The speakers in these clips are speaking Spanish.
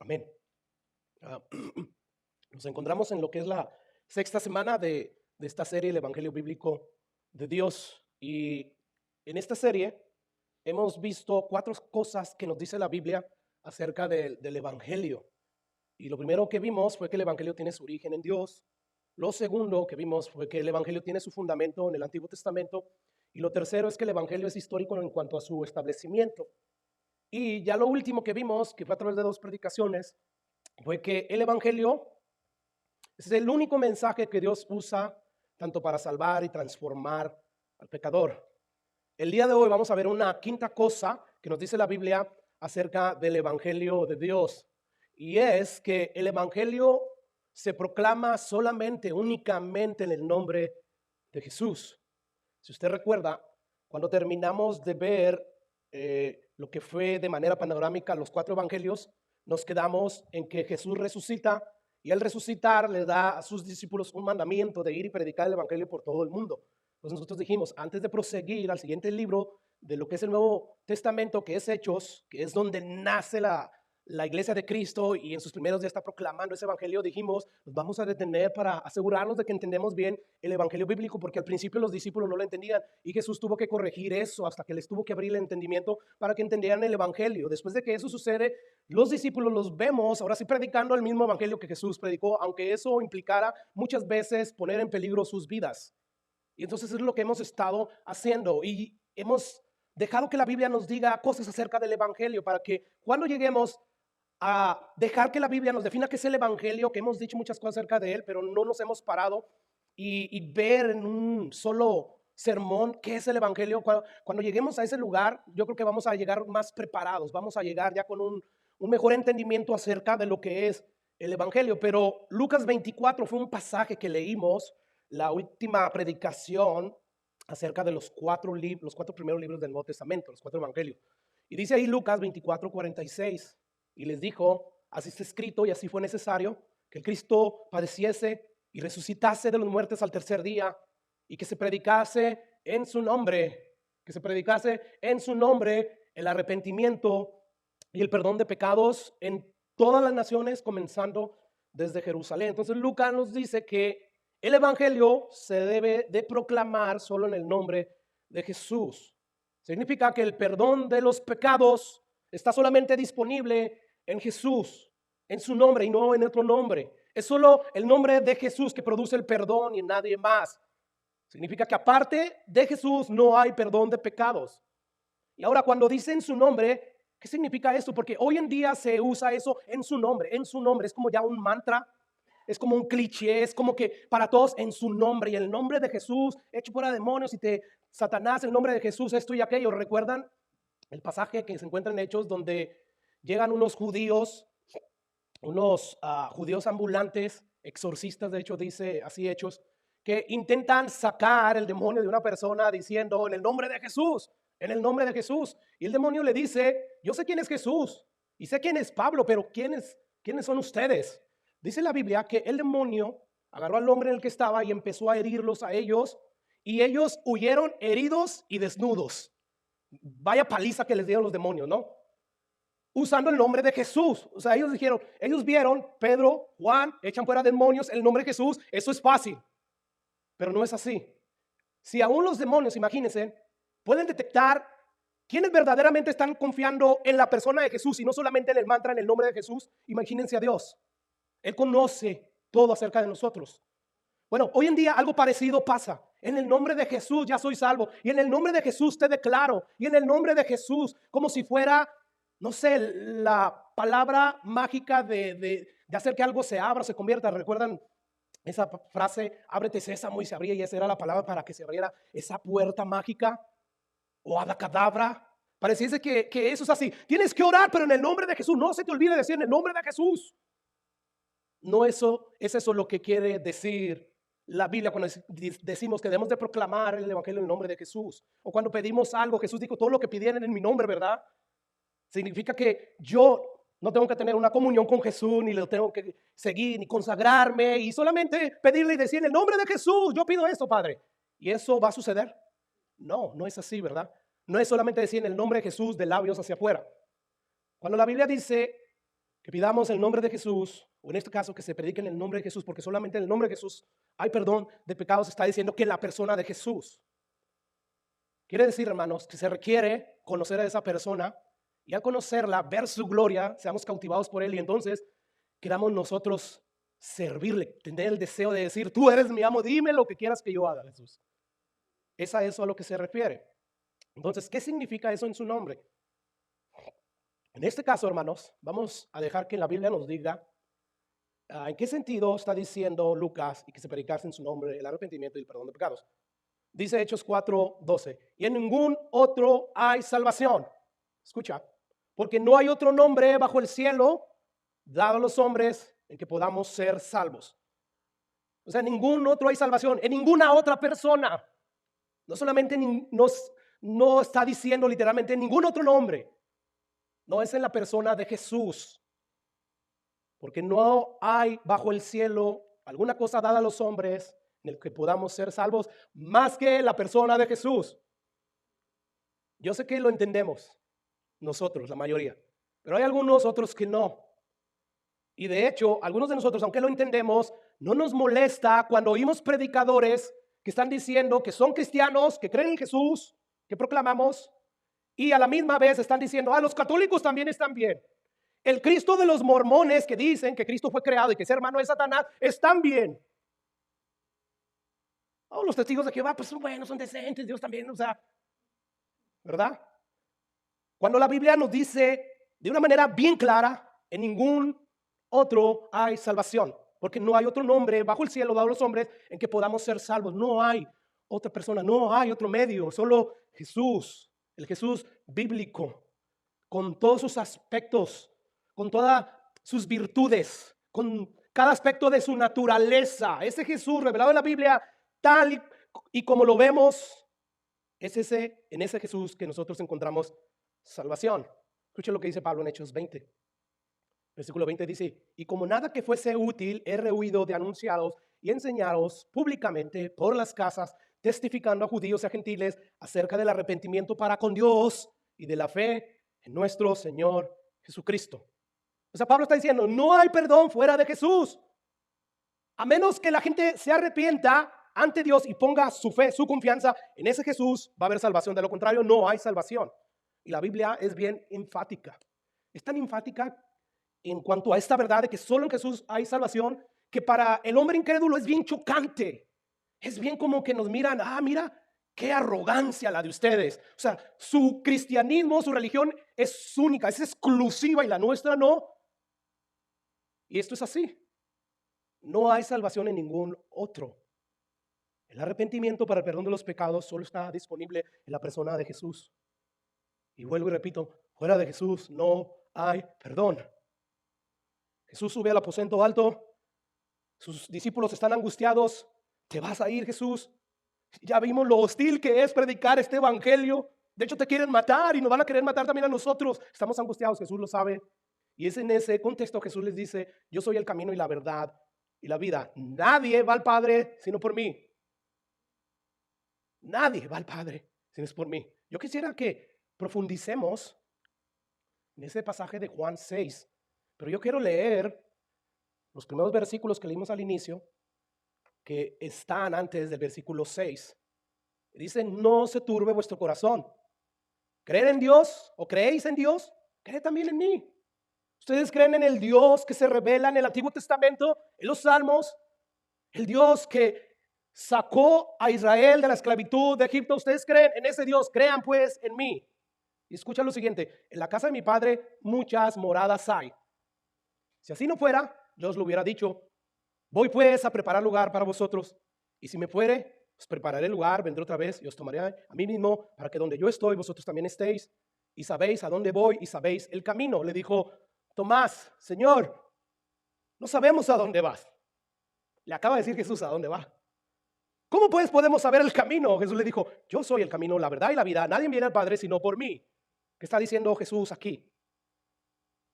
Amén. Ah, Nos encontramos en lo que es la sexta semana de esta serie, el Evangelio Bíblico de Dios. Y en esta serie hemos visto cuatro cosas que nos dice la Biblia acerca del Evangelio. Y lo primero que vimos fue que el Evangelio tiene su origen en Dios. Lo segundo que vimos fue que el Evangelio tiene su fundamento en el Antiguo Testamento. Y lo tercero es que el Evangelio es histórico en cuanto a su establecimiento. Y ya lo último que vimos, que fue a través de dos predicaciones, fue que el Evangelio es el único mensaje que Dios usa tanto para salvar y transformar al pecador. El día de hoy vamos a ver una quinta cosa que nos dice la Biblia acerca del Evangelio de Dios. Y es que el Evangelio se proclama solamente, únicamente en el nombre de Jesús. Si usted recuerda, cuando terminamos de ver lo que fue de manera panorámica los cuatro evangelios, nos quedamos en que Jesús resucita y al resucitar le da a sus discípulos un mandamiento de ir y predicar el evangelio por todo el mundo. Entonces nosotros dijimos, antes de proseguir al siguiente libro de lo que es el Nuevo Testamento, que es Hechos, que es donde nace la iglesia de Cristo y en sus primeros días está proclamando ese evangelio, dijimos, nos vamos a detener para asegurarnos de que entendemos bien el evangelio bíblico, porque al principio los discípulos no lo entendían y Jesús tuvo que corregir eso hasta que les tuvo que abrir el entendimiento para que entendieran el evangelio. Después de que eso sucede, los discípulos los vemos ahora sí predicando el mismo evangelio que Jesús predicó, aunque eso implicara muchas veces poner en peligro sus vidas. Y entonces es lo que hemos estado haciendo y hemos dejado que la Biblia nos diga cosas acerca del evangelio para que cuando lleguemos a dejar que la Biblia nos defina qué es el evangelio, que hemos dicho muchas cosas acerca de él, pero no nos hemos parado y ver en un solo sermón qué es el evangelio. Cuando lleguemos a ese lugar, yo creo que vamos a llegar más preparados, vamos a llegar ya con un mejor entendimiento acerca de lo que es el evangelio. Pero Lucas 24 fue un pasaje que leímos, la última predicación acerca de los cuatro primeros libros del Nuevo Testamento, los cuatro evangelios. Y dice ahí Lucas 24:46. Y les dijo, así está escrito y así fue necesario, que el Cristo padeciese y resucitase de los muertos al tercer día, y que se predicase en su nombre, el arrepentimiento y el perdón de pecados en todas las naciones, comenzando desde Jerusalén. Entonces Lucas nos dice que el evangelio se debe de proclamar solo en el nombre de Jesús. Significa que el perdón de los pecados está solamente disponible en Jesús, en su nombre y no en otro nombre. Es solo el nombre de Jesús que produce el perdón y nadie más. Significa que aparte de Jesús no hay perdón de pecados. Y ahora cuando dice en su nombre, ¿qué significa esto? Porque hoy en día se usa eso en su nombre, es como ya un mantra, es como un cliché, es como que para todos en su nombre y el nombre de Jesús, hecho fuera demonios y Satanás, el nombre de Jesús, esto y aquello. ¿Recuerdan el pasaje que se encuentra en Hechos donde llegan unos judíos ambulantes, exorcistas, de hecho dice así Hechos, que intentan sacar el demonio de una persona diciendo en el nombre de Jesús, en el nombre de Jesús? Y el demonio le dice, yo sé quién es Jesús y sé quién es Pablo, pero ¿quiénes son ustedes? Dice la Biblia que el demonio agarró al hombre en el que estaba y empezó a herirlos a ellos, y ellos huyeron heridos y desnudos. Vaya paliza que les dieron los demonios, ¿no? Usando el nombre de Jesús. O sea, ellos vieron, Pedro, Juan, echan fuera demonios, el nombre de Jesús, eso es fácil. Pero no es así. Si aún los demonios, imagínense, pueden detectar quiénes verdaderamente están confiando en la persona de Jesús y no solamente en el mantra, en el nombre de Jesús, imagínense a Dios. Él conoce todo acerca de nosotros. Bueno, hoy en día algo parecido pasa. En el nombre de Jesús ya soy salvo. Y en el nombre de Jesús te declaro. Y en el nombre de Jesús, como si fuera, no sé, la palabra mágica de hacer que algo se abra, se convierta. ¿Recuerdan esa frase? Ábrete sésamo y se abría, y esa era la palabra para que se abriera esa puerta mágica. O abacadabra. Pareciese que eso es así. Tienes que orar, pero en el nombre de Jesús. No se te olvide decir en el nombre de Jesús. No es eso lo que quiere decir la Biblia cuando decimos que debemos de proclamar el evangelio en el nombre de Jesús. O cuando pedimos algo, Jesús dijo, todo lo que pidieran en mi nombre, ¿verdad? Significa que yo no tengo que tener una comunión con Jesús, ni lo tengo que seguir, ni consagrarme, y solamente pedirle y decir en el nombre de Jesús, yo pido esto, Padre. ¿Y eso va a suceder? No, no es así, ¿verdad? No es solamente decir en el nombre de Jesús de labios hacia afuera. Cuando la Biblia dice que pidamos el nombre de Jesús, o en este caso que se predique en el nombre de Jesús, porque solamente en el nombre de Jesús hay perdón de pecados, está diciendo que en la persona de Jesús. Quiere decir, hermanos, que se requiere conocer a esa persona y al conocerla, ver su gloria, seamos cautivados por él y entonces queramos nosotros servirle, tener el deseo de decir, tú eres mi amo, dime lo que quieras que yo haga, Jesús. Es a eso a lo que se refiere. Entonces, ¿qué significa eso en su nombre? En este caso, hermanos, vamos a dejar que la Biblia nos diga en qué sentido está diciendo Lucas y que se predicase en su nombre el arrepentimiento y el perdón de pecados. Dice Hechos 4:12, y en ningún otro hay salvación. Escucha, porque no hay otro nombre bajo el cielo dado a los hombres en que podamos ser salvos. O sea, en ningún otro hay salvación, en ninguna otra persona. No solamente no está diciendo literalmente en ningún otro nombre. No es en la persona de Jesús. Porque no hay bajo el cielo alguna cosa dada a los hombres en el que podamos ser salvos más que la persona de Jesús. Yo sé que lo entendemos nosotros, la mayoría, pero hay algunos otros que no. Y de hecho, algunos de nosotros, aunque lo entendemos, no nos molesta cuando oímos predicadores que están diciendo que son cristianos, que creen en Jesús, que proclamamos, y a la misma vez están diciendo, los católicos también están bien. El Cristo de los mormones que dicen que Cristo fue creado y que es hermano de Satanás, están bien. Los testigos de Jehová, pues son buenos, son decentes, Dios también, o sea, ¿verdad? Cuando la Biblia nos dice de una manera bien clara, en ningún otro hay salvación, porque no hay otro nombre bajo el cielo dado a los hombres en que podamos ser salvos. No hay otra persona, no hay otro medio, solo Jesús, el Jesús bíblico, con todos sus aspectos, con todas sus virtudes, con cada aspecto de su naturaleza. Ese Jesús revelado en la Biblia, tal y como lo vemos, es en ese Jesús que nosotros encontramos salvación. Escuchen lo que dice Pablo en Hechos 20. Versículo 20 dice, y como nada que fuese útil he rehuido de anunciaros y enseñaros públicamente por las casas, testificando a judíos y a gentiles acerca del arrepentimiento para con Dios y de la fe en nuestro Señor Jesucristo. O sea, Pablo está diciendo, no hay perdón fuera de Jesús. A menos que la gente se arrepienta ante Dios y ponga su fe, su confianza en ese Jesús, va a haber salvación. De lo contrario, no hay salvación. Y la Biblia es bien enfática. Es tan enfática en cuanto a esta verdad de que solo en Jesús hay salvación, que para el hombre incrédulo es bien chocante. Es bien como que nos miran, mira, qué arrogancia la de ustedes. O sea, su cristianismo, su religión es única, es exclusiva y la nuestra no. Y esto es así. No hay salvación en ningún otro. El arrepentimiento para el perdón de los pecados solo está disponible en la persona de Jesús. Y vuelvo y repito, fuera de Jesús no hay perdón. Jesús sube al aposento alto, sus discípulos están angustiados. ¿Te vas a ir, Jesús? Ya vimos lo hostil que es predicar este evangelio. De hecho, te quieren matar y nos van a querer matar también a nosotros. Estamos angustiados, Jesús lo sabe. Y es en ese contexto Jesús les dice, yo soy el camino y la verdad y la vida. Nadie va al Padre sino por mí. Nadie va al Padre sino es por mí. Yo quisiera que profundicemos en ese pasaje de Juan 6. Pero yo quiero leer los primeros versículos que leímos al inicio, que están antes del versículo 6. Dice, no se turbe vuestro corazón. ¿Creen en Dios o creéis en Dios? Cree también en mí. ¿Ustedes creen en el Dios que se revela en el Antiguo Testamento, en los Salmos? El Dios que sacó a Israel de la esclavitud de Egipto. ¿Ustedes creen en ese Dios? Crean pues en mí. Y escucha lo siguiente, en la casa de mi padre muchas moradas hay. Si así no fuera, yo os lo hubiera dicho. Voy pues a preparar lugar para vosotros. Y si me fuere, os prepararé lugar, vendré otra vez y os tomaré a mí mismo, para que donde yo estoy, vosotros también estéis. Y sabéis a dónde voy y sabéis el camino. Le dijo Tomás, Señor, no sabemos a dónde vas. Le acaba de decir Jesús a dónde va. ¿Cómo pues podemos saber el camino? Jesús le dijo, yo soy el camino, la verdad y la vida. Nadie viene al Padre sino por mí. ¿Qué está diciendo Jesús aquí?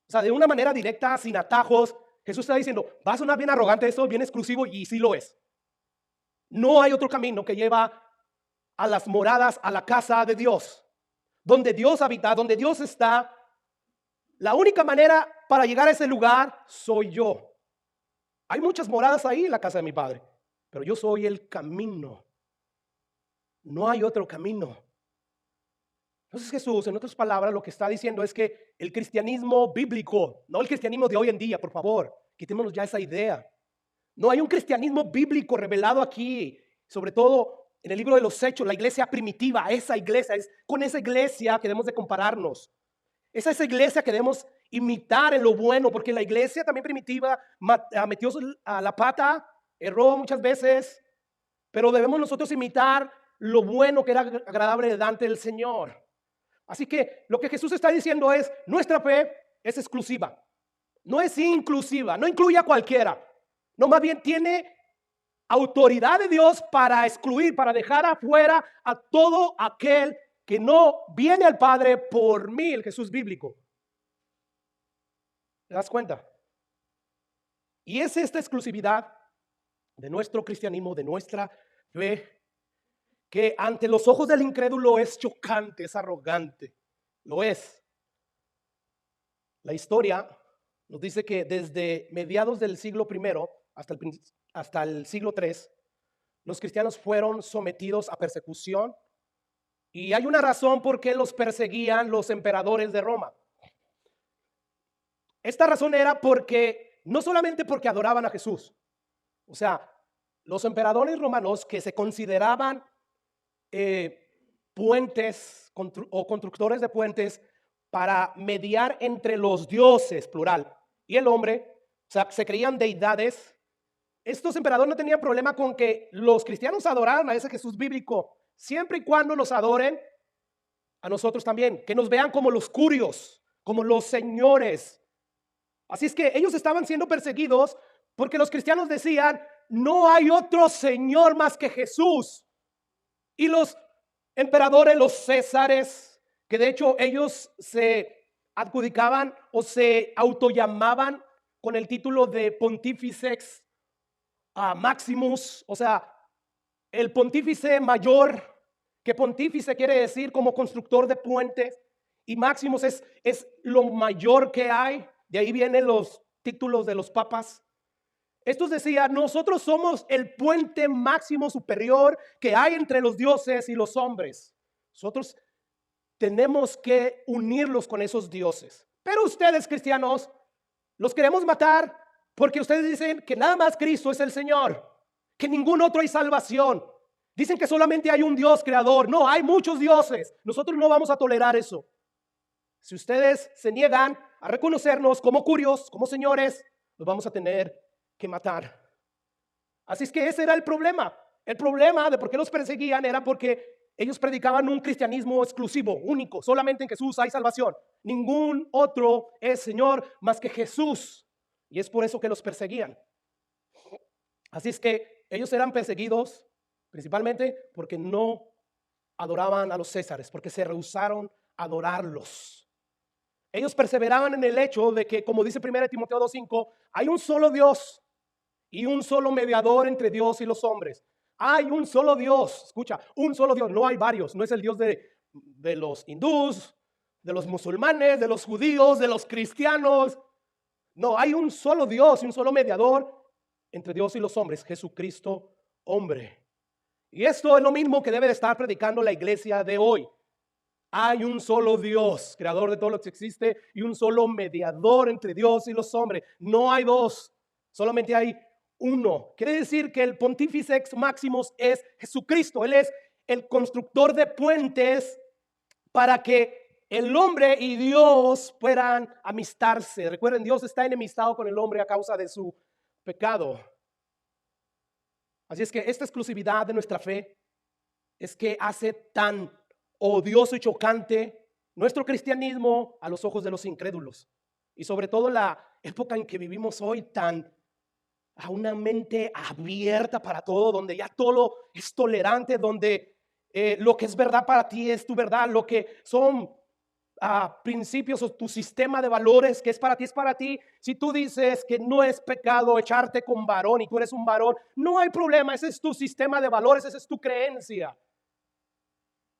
O sea, de una manera directa, sin atajos, Jesús está diciendo, va a sonar bien arrogante esto, bien exclusivo, y sí lo es. No hay otro camino que lleva a las moradas, a la casa de Dios, donde Dios habita, donde Dios está. La única manera para llegar a ese lugar soy yo. Hay muchas moradas ahí en la casa de mi Padre, pero yo soy el camino. No hay otro camino. Entonces Jesús, en otras palabras, lo que está diciendo es que el cristianismo bíblico, no el cristianismo de hoy en día, por favor, quitémonos ya esa idea. No hay un cristianismo bíblico revelado aquí, sobre todo en el libro de los Hechos, la iglesia primitiva, esa iglesia, es con esa iglesia que debemos de compararnos. Es esa iglesia que debemos imitar en lo bueno, porque la iglesia también primitiva metió a la pata, erró muchas veces, pero debemos nosotros imitar lo bueno que era agradable delante del Señor. Así que lo que Jesús está diciendo es, nuestra fe es exclusiva, no es inclusiva, no incluye a cualquiera, no, más bien tiene autoridad de Dios para excluir, para dejar afuera a todo aquel que no viene al Padre por mí, el Jesús bíblico. ¿Te das cuenta? Y es esta exclusividad de nuestro cristianismo, de nuestra fe, que ante los ojos del incrédulo es chocante, es arrogante. Lo es. La historia nos dice que desde mediados del siglo I hasta el siglo III, los cristianos fueron sometidos a persecución. Y hay una razón por qué los perseguían los emperadores de Roma. Esta razón era porque, no solamente porque adoraban a Jesús, o sea, los emperadores romanos que se consideraban puentes o constructores de puentes para mediar entre los dioses, plural, y el hombre, o sea, se creían deidades. Estos emperadores no tenían problema con que los cristianos adoraran a ese Jesús bíblico, siempre y cuando nos adoren a nosotros también, que nos vean como los curios, como los señores. Así es que ellos estaban siendo perseguidos porque los cristianos decían, no hay otro Señor más que Jesús. Y los emperadores, los césares, que de hecho ellos se adjudicaban o se autollamaban con el título de Pontifex Maximus, o sea, el pontífice mayor, que pontífice quiere decir como constructor de puentes, y Maximus es lo mayor que hay. De ahí vienen los títulos de los papas. Estos decían, nosotros somos el puente máximo superior que hay entre los dioses y los hombres. Nosotros tenemos que unirlos con esos dioses. Pero ustedes, cristianos, los queremos matar porque ustedes dicen que nada más Cristo es el Señor, que ningún otro hay salvación. Dicen que solamente hay un Dios creador. No, hay muchos dioses. Nosotros no vamos a tolerar eso. Si ustedes se niegan a reconocernos como curios, como señores, los vamos a tener que matar. Así es que ese era el problema. El problema de por qué los perseguían era porque ellos predicaban un cristianismo exclusivo, único. Solamente en Jesús hay salvación. Ningún otro es Señor más que Jesús. Y es por eso que los perseguían. Así es que ellos eran perseguidos principalmente porque no adoraban a los césares, porque se rehusaron a adorarlos. Ellos perseveraban en el hecho de que, como dice 1 Timoteo 2:5, hay un solo Dios y un solo mediador entre Dios y los hombres. Hay un solo Dios, escucha, un solo Dios, no hay varios. No es el Dios de los hindús, de los musulmanes, de los judíos, de los cristianos. No, hay un solo Dios y un solo mediador entre Dios y los hombres, Jesucristo, hombre. Y esto es lo mismo que debe de estar predicando la iglesia de hoy. Hay un solo Dios, creador de todo lo que existe, y un solo mediador entre Dios y los hombres. No hay dos, solamente hay uno. Quiere decir que el Pontifex Maximus es Jesucristo. Él es el constructor de puentes para que el hombre y Dios puedan amistarse. Recuerden, Dios está enemistado con el hombre a causa de su pecado. Así es que esta exclusividad de nuestra fe es que hace tan odioso y chocante nuestro cristianismo a los ojos de los incrédulos. Y sobre todo la época en que vivimos hoy, tan a una mente abierta para todo, donde ya todo es tolerante, donde lo que es verdad para ti es tu verdad, lo que son principios o tu sistema de valores que es para ti, es para ti. Si tú dices que no es pecado echarte con varón y tú eres un varón, no hay problema, ese es tu sistema de valores, esa es tu creencia.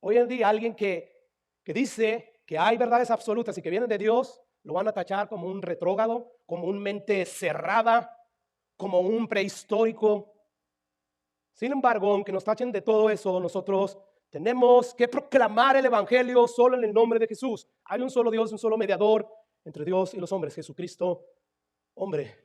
Hoy en día alguien que dice que hay verdades absolutas y que vienen de Dios, lo van a tachar como un retrógrado, como un mente cerrada, como un prehistórico. Sin embargo, aunque nos tachen de todo eso, nosotros tenemos que proclamar el evangelio solo en el nombre de Jesús. Hay un solo Dios, un solo mediador entre Dios y los hombres, Jesucristo, hombre.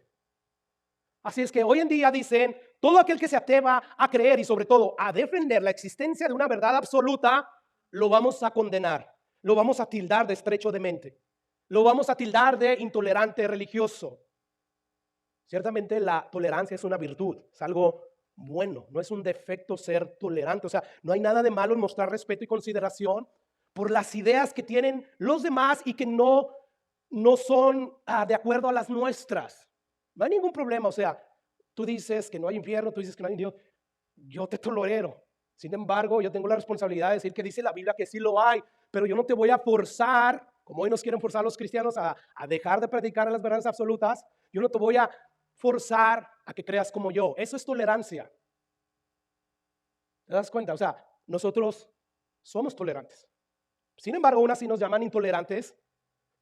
Así es que hoy en día dicen, todo aquel que se atreva a creer y sobre todo a defender la existencia de una verdad absoluta, lo vamos a condenar, lo vamos a tildar de estrecho de mente, lo vamos a tildar de intolerante religioso. Ciertamente la tolerancia es una virtud, es algo bueno, no es un defecto ser tolerante. O sea, no hay nada de malo en mostrar respeto y consideración por las ideas que tienen los demás y que no son de acuerdo a las nuestras. No hay ningún problema. O sea, tú dices que no hay infierno, tú dices que no hay Dios, yo te tolero. Sin embargo, yo tengo la responsabilidad de decir que dice la Biblia que sí lo hay, pero yo no te voy a forzar, como hoy nos quieren forzar los cristianos a dejar de predicar las verdades absolutas. Yo no te voy a forzar a que creas como yo. Eso es tolerancia. ¿Te das cuenta? O sea, nosotros somos tolerantes. Sin embargo, aún así nos llaman intolerantes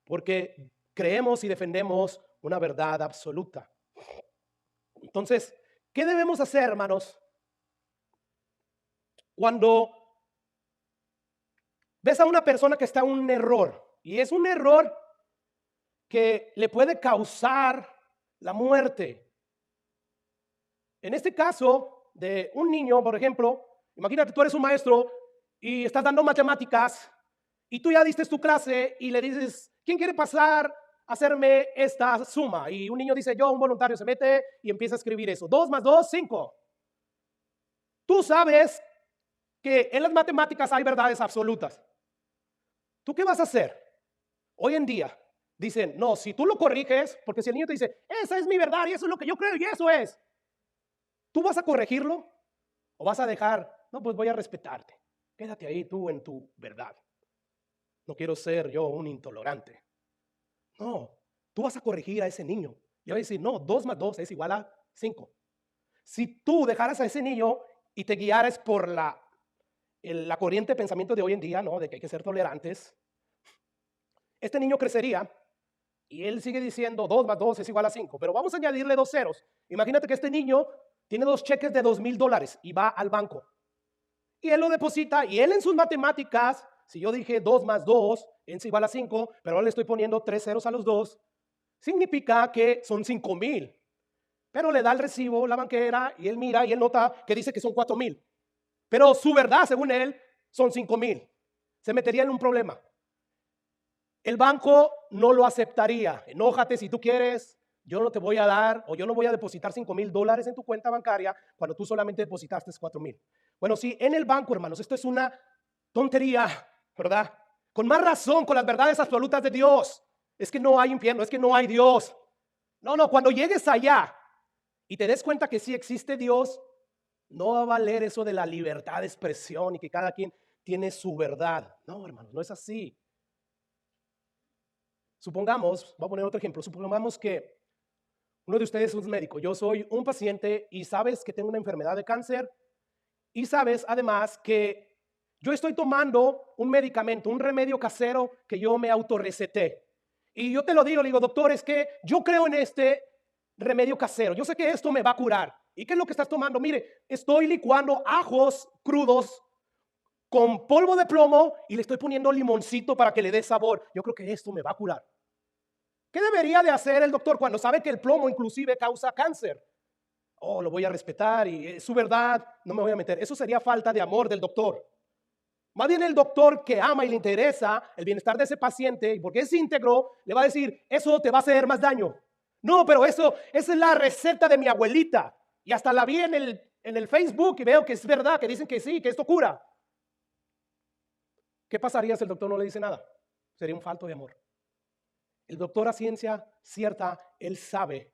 porque creemos y defendemos una verdad absoluta. Entonces, ¿qué debemos hacer, hermanos? Cuando ves a una persona que está en un error, y es un error que le puede causar la muerte. En este caso de un niño, por ejemplo, imagínate, tú eres un maestro y estás dando matemáticas y tú ya diste tu clase y le dices, ¿quién quiere pasar a hacerme esta suma? Y un niño dice, yo, un voluntario, se mete y empieza a escribir eso. 2 más 2, 5. Tú sabes que en las matemáticas hay verdades absolutas. ¿Tú qué vas a hacer? Hoy en día dicen, no, si tú lo corriges, porque si el niño te dice, esa es mi verdad y eso es lo que yo creo y eso es, ¿tú vas a corregirlo o vas a dejar, no, pues voy a respetarte, quédate ahí tú en tu verdad? No quiero ser yo un intolerante. No, tú vas a corregir a ese niño y vas a decir, no, 2 más 2 es igual a 5. Si tú dejaras a ese niño y te guiaras por la corriente de pensamiento de hoy en día, ¿no? De que hay que ser tolerantes, este niño crecería y él sigue diciendo 2 más 2 es igual a 5, pero vamos a añadirle 2 ceros. Imagínate que este niño tiene 2 cheques de $2,000 y va al banco y él lo deposita y él en sus matemáticas, si yo dije 2 más 2 es igual a 5, pero ahora le estoy poniendo 3 ceros a los 2, significa que son 5,000. Pero le da el recibo la banquera y él mira y él nota que dice que son 4,000. Pero su verdad, según él, son 5,000. Se metería en un problema. El banco no lo aceptaría. Enójate si tú quieres. Yo no te voy a dar o yo no voy a depositar $5,000 en tu cuenta bancaria cuando tú solamente depositaste 4,000. Bueno, sí, en el banco, hermanos, esto es una tontería, ¿verdad? Con más razón, con las verdades absolutas de Dios. Es que no hay infierno, es que no hay Dios. No, cuando llegues allá y te des cuenta que sí existe Dios, no va a valer eso de la libertad de expresión y que cada quien tiene su verdad. No, hermanos, no es así. Supongamos, voy a poner otro ejemplo, supongamos que uno de ustedes es un médico, yo soy un paciente y sabes que tengo una enfermedad de cáncer y sabes además que yo estoy tomando un medicamento, un remedio casero que yo me autorreceté. Y yo te lo digo, le digo, doctor, es que yo creo en este remedio casero, yo sé que esto me va a curar. ¿Y qué es lo que estás tomando? Mire, estoy licuando ajos crudos con polvo de plomo y le estoy poniendo limoncito para que le dé sabor. Yo creo que esto me va a curar. ¿Qué debería de hacer el doctor cuando sabe que el plomo inclusive causa cáncer? Oh, lo voy a respetar y es su verdad, no me voy a meter. Eso sería falta de amor del doctor. Más bien el doctor que ama y le interesa el bienestar de ese paciente, y porque es íntegro, le va a decir, eso te va a hacer más daño. No, pero esa es la receta de mi abuelita. Y hasta la vi en el Facebook y veo que es verdad, que dicen que sí, que esto cura. ¿Qué pasaría si el doctor no le dice nada? Sería un falto de amor. El doctor a ciencia cierta, él sabe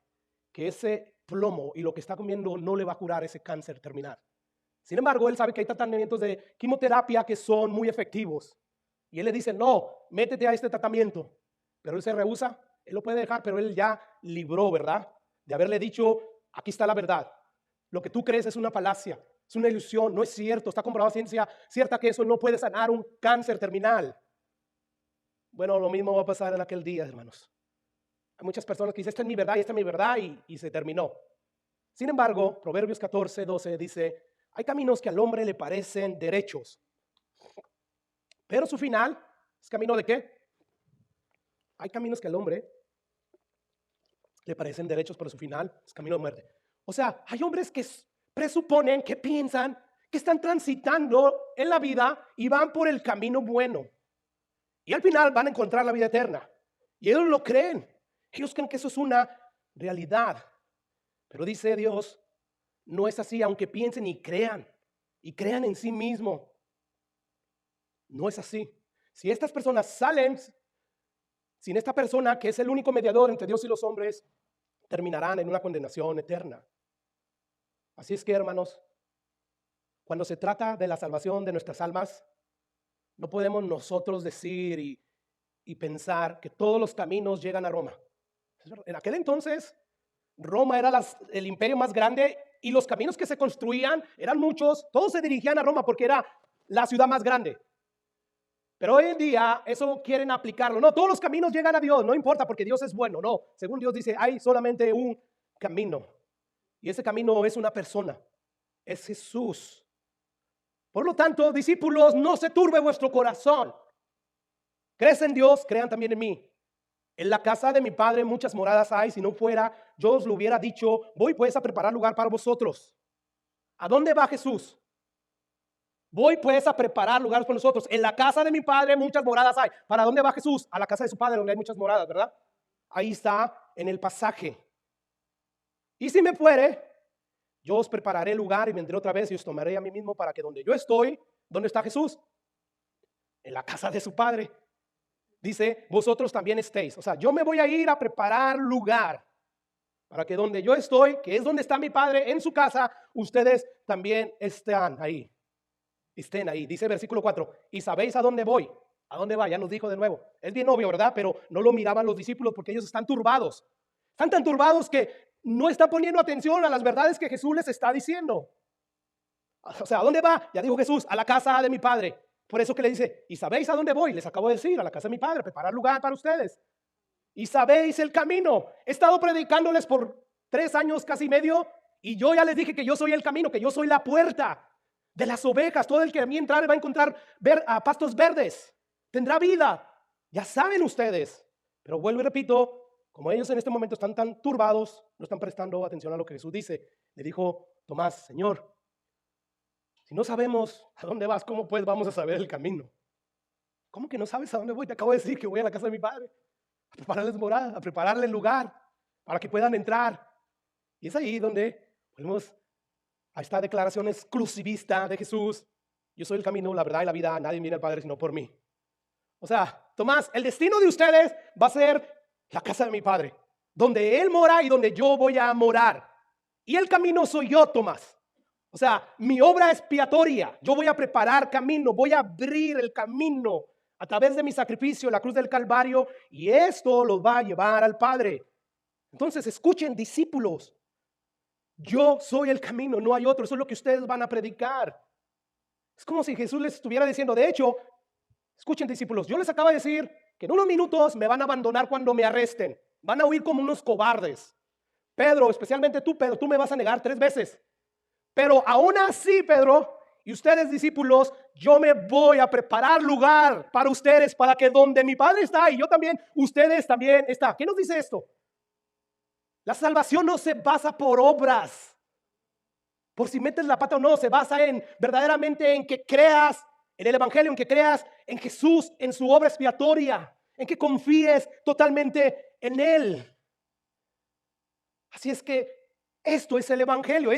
que ese plomo y lo que está comiendo no le va a curar ese cáncer terminal. Sin embargo, él sabe que hay tratamientos de quimioterapia que son muy efectivos. Y él le dice, no, métete a este tratamiento. Pero él se rehúsa, él lo puede dejar, pero él ya libró, ¿verdad? De haberle dicho, aquí está la verdad. Lo que tú crees es una falacia, es una ilusión, no es cierto. Está comprobado a ciencia cierta que eso no puede sanar un cáncer terminal. Bueno, lo mismo va a pasar en aquel día, hermanos. Hay muchas personas que dicen, esta es mi verdad y esta es mi verdad y se terminó. Sin embargo, Proverbios 14:12 dice, hay caminos que al hombre le parecen derechos, pero su final es camino ¿de qué? Hay caminos que al hombre le parecen derechos, pero su final es camino de muerte. O sea, hay hombres que presuponen, que piensan, que están transitando en la vida y van por el camino bueno. Y al final van a encontrar la vida eterna. Y ellos lo creen. Ellos creen que eso es una realidad. Pero dice Dios, no es así, aunque piensen y crean en sí mismo. No es así. Si estas personas salen sin esta persona, que es el único mediador entre Dios y los hombres, terminarán en una condenación eterna. Así es que, hermanos, cuando se trata de la salvación de nuestras almas, no podemos nosotros decir y pensar que todos los caminos llegan a Roma. En aquel entonces, Roma era el imperio más grande y los caminos que se construían eran muchos. Todos se dirigían a Roma porque era la ciudad más grande. Pero hoy en día eso quieren aplicarlo. No, todos los caminos llegan a Dios, no importa porque Dios es bueno. No, según Dios dice, hay solamente un camino. Y ese camino es una persona, es Jesús. Por lo tanto, discípulos, no se turbe vuestro corazón. ¿Crees en Dios? Crean también en mí. En la casa de mi Padre muchas moradas hay. Si no fuera, yo os lo hubiera dicho. Voy pues a preparar lugar para vosotros. ¿A dónde va Jesús? Voy pues a preparar lugares para nosotros. En la casa de mi Padre muchas moradas hay. ¿Para dónde va Jesús? A la casa de su Padre, donde hay muchas moradas, ¿verdad? Ahí está en el pasaje. Y si me fuere, yo os prepararé lugar y vendré otra vez y os tomaré a mí mismo, para que donde yo estoy, ¿dónde está Jesús? En la casa de su Padre. Dice, vosotros también estéis. O sea, yo me voy a ir a preparar lugar para que donde yo estoy, que es donde está mi Padre, en su casa, ustedes también estén ahí. Estén ahí. Dice versículo 4, y sabéis a dónde voy. ¿A dónde va? Ya nos dijo de nuevo. Es bien obvio, ¿verdad? Pero no lo miraban los discípulos porque ellos están turbados. Están tan turbados que no están poniendo atención a las verdades que Jesús les está diciendo. O sea, ¿a dónde va? Ya dijo Jesús, a la casa de mi Padre. Por eso que le dice, ¿y sabéis a dónde voy? Les acabo de decir, a la casa de mi Padre, preparar lugar para ustedes. Y sabéis el camino. He estado predicándoles por 3 años, casi medio, y yo ya les dije que yo soy el camino, que yo soy la puerta de las ovejas. Todo el que a mí entrare va a encontrar pastos verdes, tendrá vida. Ya saben ustedes. Pero vuelvo y repito, como ellos en este momento están tan turbados, no están prestando atención a lo que Jesús dice. Le dijo Tomás, Señor, si no sabemos a dónde vas, ¿cómo pues vamos a saber el camino? ¿Cómo que no sabes a dónde voy? Te acabo de decir que voy a la casa de mi Padre a prepararles morada, a prepararles lugar para que puedan entrar. Y es ahí donde volvemos a esta declaración exclusivista de Jesús. Yo soy el camino, la verdad y la vida. Nadie viene al Padre sino por mí. O sea, Tomás, el destino de ustedes va a ser la casa de mi Padre, donde Él mora y donde yo voy a morar. Y el camino soy yo, Tomás. O sea, mi obra expiatoria. Yo voy a preparar camino, voy a abrir el camino a través de mi sacrificio, la cruz del Calvario, y esto los va a llevar al Padre. Entonces, escuchen, discípulos. Yo soy el camino, no hay otro. Eso es lo que ustedes van a predicar. Es como si Jesús les estuviera diciendo, de hecho, escuchen, discípulos, yo les acabo de decir que en unos minutos me van a abandonar cuando me arresten. Van a huir como unos cobardes. Pedro, especialmente tú, Pedro, tú me vas a negar 3 veces. Pero aún así, Pedro, y ustedes, discípulos, yo me voy a preparar lugar para ustedes, para que donde mi Padre está y yo también, ustedes también están. ¿Qué nos dice esto? La salvación no se basa por obras, por si metes la pata o no. Se basa en verdaderamente en que creas en el Evangelio, en que creas en Jesús, en su obra expiatoria, en que confíes totalmente en Él. Así es que esto es el Evangelio,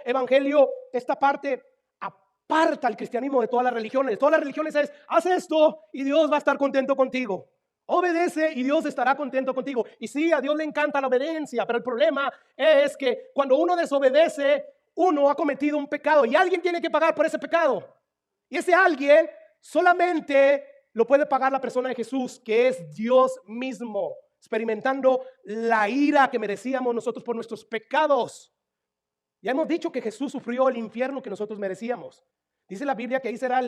Evangelio, esta parte aparta al cristianismo de todas las religiones. Todas las religiones es, haz esto y Dios va a estar contento contigo. Obedece y Dios estará contento contigo. Y sí, a Dios le encanta la obediencia, pero el problema es que cuando uno desobedece, uno ha cometido un pecado y alguien tiene que pagar por ese pecado. Y ese alguien solamente lo puede pagar la persona de Jesús, que es Dios mismo, experimentando la ira que merecíamos nosotros por nuestros pecados. Ya hemos dicho que Jesús sufrió el infierno que nosotros merecíamos. Dice la Biblia que ahí será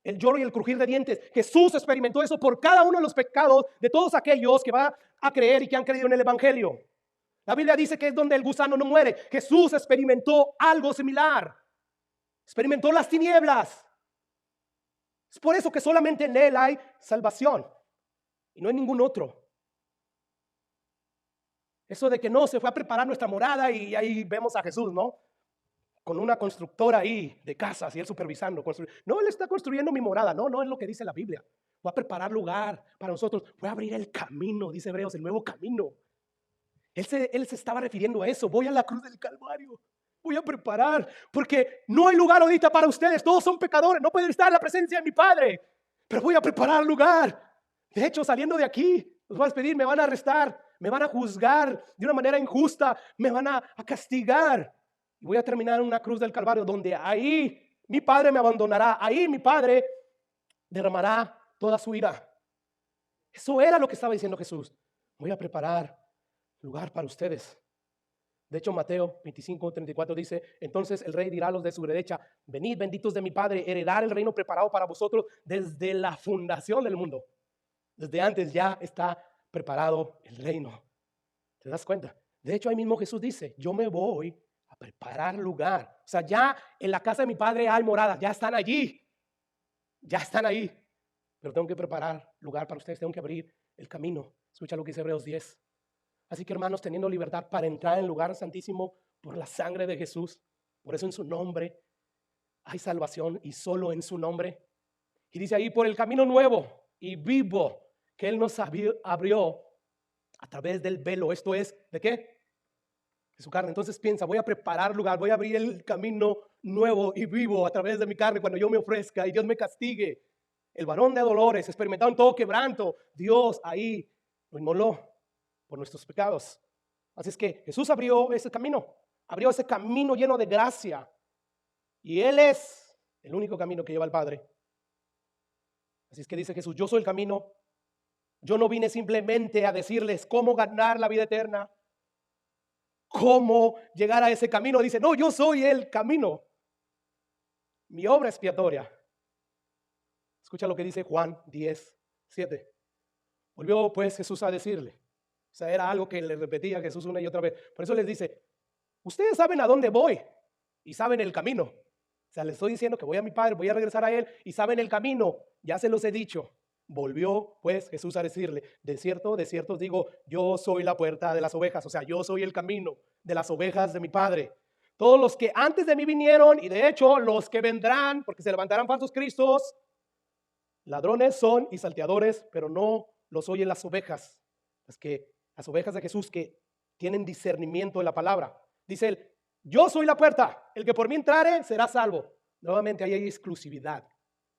el lloro y el crujir de dientes. Jesús experimentó eso por cada uno de los pecados de todos aquellos que van a creer y que han creído en el Evangelio. La Biblia dice que es donde el gusano no muere. Jesús experimentó algo similar. Experimentó las tinieblas. Es por eso que solamente en Él hay salvación y no en ningún otro. Eso de que no, se fue a preparar nuestra morada y ahí vemos a Jesús, ¿no? Con una constructora ahí de casas y Él supervisando. No, Él está construyendo mi morada. No, no es lo que dice la Biblia. Voy a preparar lugar para nosotros. Voy a abrir el camino, dice Hebreos, el nuevo camino. Él se estaba refiriendo a eso. Voy a la cruz del Calvario. Voy a preparar, porque no hay lugar ahorita para ustedes. Todos son pecadores. No pueden estar en la presencia de mi Padre. Pero voy a preparar lugar. De hecho, saliendo de aquí, los voy a despedir, me van a arrestar, me van a juzgar de una manera injusta, me van a castigar. Y voy a terminar en una cruz del Calvario donde ahí mi Padre me abandonará. Ahí mi Padre derramará toda su ira. Eso era lo que estaba diciendo Jesús. Voy a preparar lugar para ustedes. De hecho, Mateo 25:34 dice: entonces el rey dirá a los de su derecha: venid, benditos de mi Padre, heredar el reino preparado para vosotros desde la fundación del mundo. Desde antes ya está preparado el reino. ¿Te das cuenta? De hecho, ahí mismo Jesús dice: yo me voy a preparar lugar. O sea, ya en la casa de mi Padre hay moradas, ya están allí. Ya están ahí. Pero tengo que preparar lugar para ustedes, tengo que abrir el camino. Escucha lo que dice Hebreos 10. Así que, hermanos, teniendo libertad para entrar en el lugar santísimo por la sangre de Jesús, por eso en su nombre hay salvación y solo en su nombre. Y dice ahí: por el camino nuevo y vivo que Él nos abrió a través del velo. Esto es, ¿de qué? De su carne. Entonces piensa: voy a preparar lugar, voy a abrir el camino nuevo y vivo a través de mi carne cuando yo me ofrezca y Dios me castigue. El varón de dolores, experimentado en todo quebranto, Dios ahí lo inmoló por nuestros pecados. Así es que Jesús abrió ese camino lleno de gracia, y Él es el único camino que lleva al Padre. Así es que dice Jesús: yo soy el camino. Yo no vine simplemente a decirles cómo ganar la vida eterna, cómo llegar a ese camino. Dice: no, yo soy el camino, mi obra expiatoria. Escucha lo que dice Juan 10:7. Volvió pues Jesús a decirle. O sea, era algo que le repetía Jesús una y otra vez. Por eso les dice: ustedes saben a dónde voy y saben el camino. O sea, les estoy diciendo que voy a mi Padre, voy a regresar a Él y saben el camino. Ya se los he dicho. Volvió pues Jesús a decirle: de cierto os digo, yo soy la puerta de las ovejas. O sea, yo soy el camino de las ovejas de mi Padre. Todos los que antes de mí vinieron, y de hecho los que vendrán, porque se levantarán falsos cristos, ladrones son y salteadores, pero no los oyen las ovejas. Las ovejas de Jesús que tienen discernimiento de la palabra. Dice Él: yo soy la puerta, el que por mí entrare será salvo. Nuevamente ahí hay exclusividad.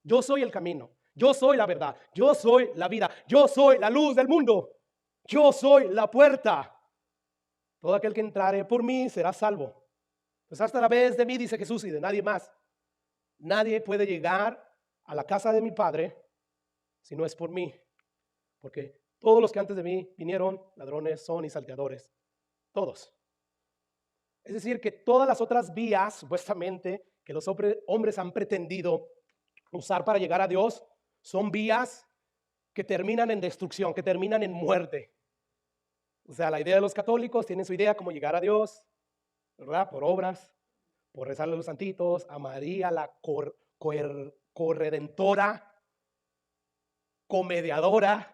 Yo soy el camino, yo soy la verdad, yo soy la vida, yo soy la luz del mundo, yo soy la puerta. Todo aquel que entrare por mí será salvo. Pues hasta la vez de mí, dice Jesús, y de nadie más. Nadie puede llegar a la casa de mi Padre si no es por mí, porque todos los que antes de mí vinieron, ladrones son y salteadores. Todos. Es decir, que todas las otras vías, supuestamente, que los hombres han pretendido usar para llegar a Dios, son vías que terminan en destrucción, que terminan en muerte. O sea, la idea de los católicos, tienen su idea cómo llegar a Dios, ¿verdad? Por obras, por rezarle a los santitos, a María, la corredentora, comediadora.